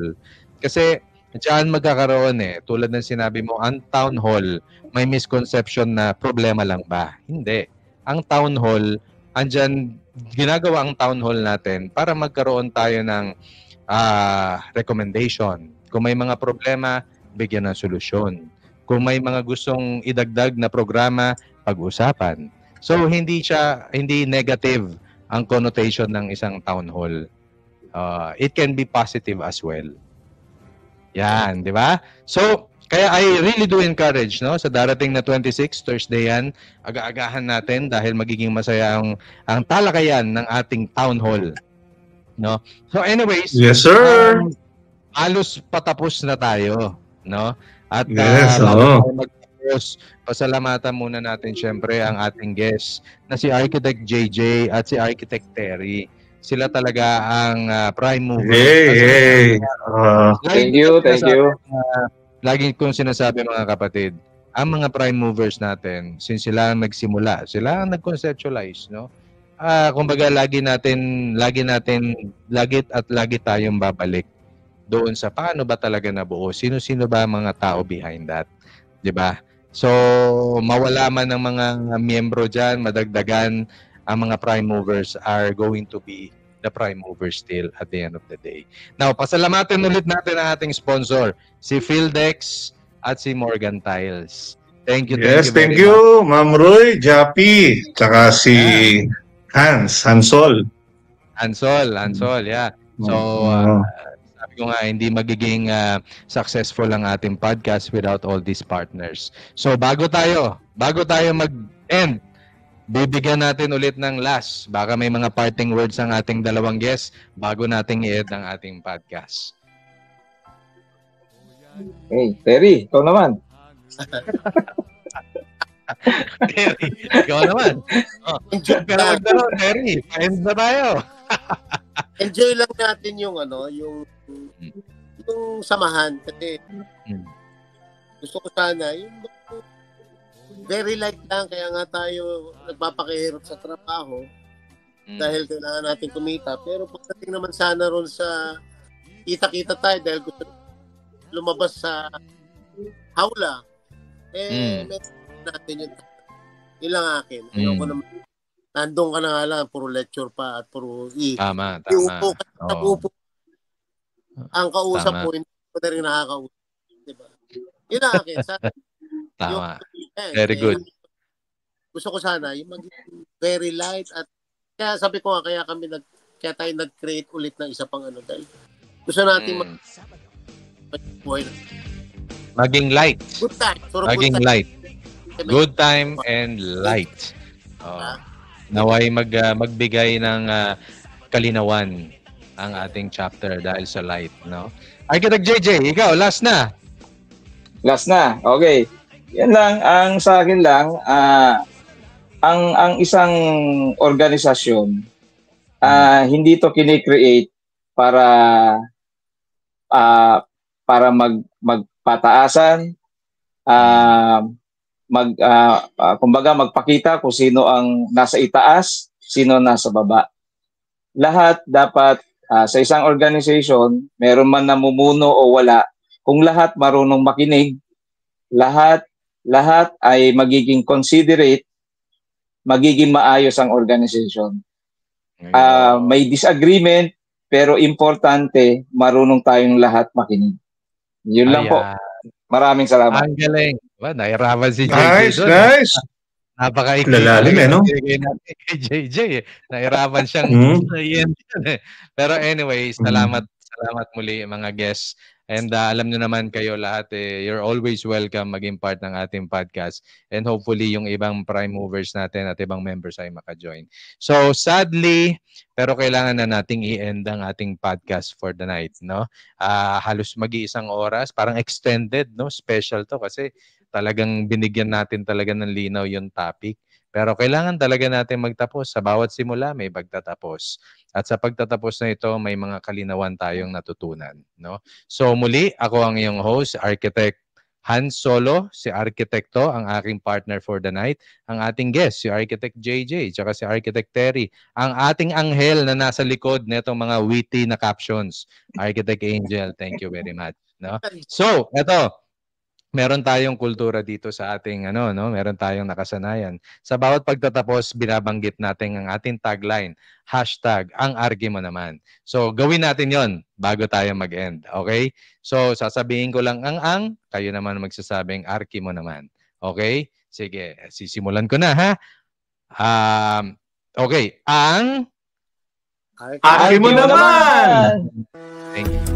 A: Kasi diyan magkakaroon tulad ng sinabi mo, ang town hall, may misconception na problema lang ba? Hindi. Ang town hall, ginagawa ang town hall natin para magkaroon tayo ng recommendation. Kung may mga problema, bigyan ng solusyon. Kung may mga gustong idagdag na programa, pag-usapan. So hindi negative ang connotation ng isang town hall. It can be positive as well. Yan, di ba? So, kaya I really do encourage, sa darating na 26, Thursday yan, aga-agahan natin dahil magiging masaya ang talakayan ng ating town hall. No? So anyways,
B: yes sir.
A: Halos patapos na tayo, At
B: yes,
A: pasalamatan muna natin syempre ang ating guest na si Architect JJ at si Architect Terry. Sila talaga ang prime movers.
B: Hey.
C: Thank you.
A: Lagi kong sinasabi mga kapatid, ang mga prime movers natin, since sila ang nagsimula, sila ang nag-conceptualize, kumbaga lagi tayong babalik doon sa paano ba talaga nabuo, sino-sino ba ang mga tao behind that, 'di ba? So, mawala man ng mga miyembro diyan, madagdagan, ang mga prime movers are going to be the prime movers still at the end of the day. Now, pasalamatan ulit natin ang ating sponsor, si Phildex at si Morgan Tiles. Thank you.
B: Thank you, Ma'am Roy, Jappy, tsaka si Hansol, yeah. So, sabi ko nga, hindi magiging successful ang ating podcast without all these partners. So, bago tayo mag-end, bibigyan natin ulit ng last. Baka may mga parting words ang ating dalawang guests bago nating i-end ang ating podcast.
C: Hey, Terry, ikaw naman.
A: Terry, ikaw naman. Pero magdaro, Terry, end na tayo.
D: Enjoy lang natin yung samahan kasi gusto ko sana yung very light lang, kaya nga tayo nagpapakahirap sa trabaho dahil kailangan natin kumita. Pero pagdating naman sana ron sa kita-kita tayo dahil gusto lumabas sa hawla, natin yun lang akin. Ayoko naman, nandun ka na nga lang, puro lecture pa at puro
A: Tama.
D: Upo. Ang kausap mo, hindi ko na rin nakakausap. Diba? Yun lang akin.
A: Tama. Very good.
D: Gusto ko sana yung maging very light at kaya sabi ko nga kaya tayo nag-create ulit ng isa pang dahil gusto natin
A: maging light.
D: Good time.
A: Maging light. Good time and light. Naway magbigay ng kalinawan ang ating chapter dahil sa light, Architect JJ, ikaw last na.
C: Okay. Yan lang, ang sa akin lang, ang isang organisasyon Hindi to kini-create para magpataasan, kumbaga magpakita kung sino ang nasa itaas, sino nasa baba. Lahat dapat sa isang organization, meron man namumuno o wala, kung lahat marunong makinig, lahat ay magiging considerate, magiging maayos ang organization. May disagreement, pero importante, marunong tayong lahat makinig. Yun lang po. Maraming salamat.
A: Ang galing. Nairaman si JJ
B: Nice,
A: doon.
B: nice.
A: Napaka-ikli
B: no?
A: Kay JJ. Nairaman siyang Pero anyway, salamat muli mga guests. And alam nyo naman kayo lahat, you're always welcome maging part ng ating podcast. And hopefully yung ibang prime movers natin at ibang members ay maka-join. So sadly, pero kailangan na nating i-end ang ating podcast for the night, no? Halos mag-iisang oras, parang extended, no? Special to kasi talagang binigyan natin talaga ng linaw yung topic. Pero kailangan talaga natin magtapos. Sa bawat simula, may pagtatapos. At sa pagtatapos na ito, may mga kalinawan tayong natutunan. No? So muli, ako ang iyong host, Architect Hans Solo, si Arkitekto, ang aking partner for the night. Ang ating guest, si Architect JJ, tsaka si Architect Terry. Ang ating anghel na nasa likod nitong mga witty na captions, Architect Angel. Thank you very much. No? So, eto. Meron tayong kultura dito sa ating meron tayong nakasanayan. Sa bawat pagtatapos, binabanggit natin ang ating tagline, #ang arki mo naman. So, gawin natin 'yon bago tayo mag-end, okay? So, sasabihin ko lang ang, kayo naman magsasabing arki mo naman. Okay? Sige, sisimulan ko na ha. Okay, ang
B: arki mo naman.
A: Thank you.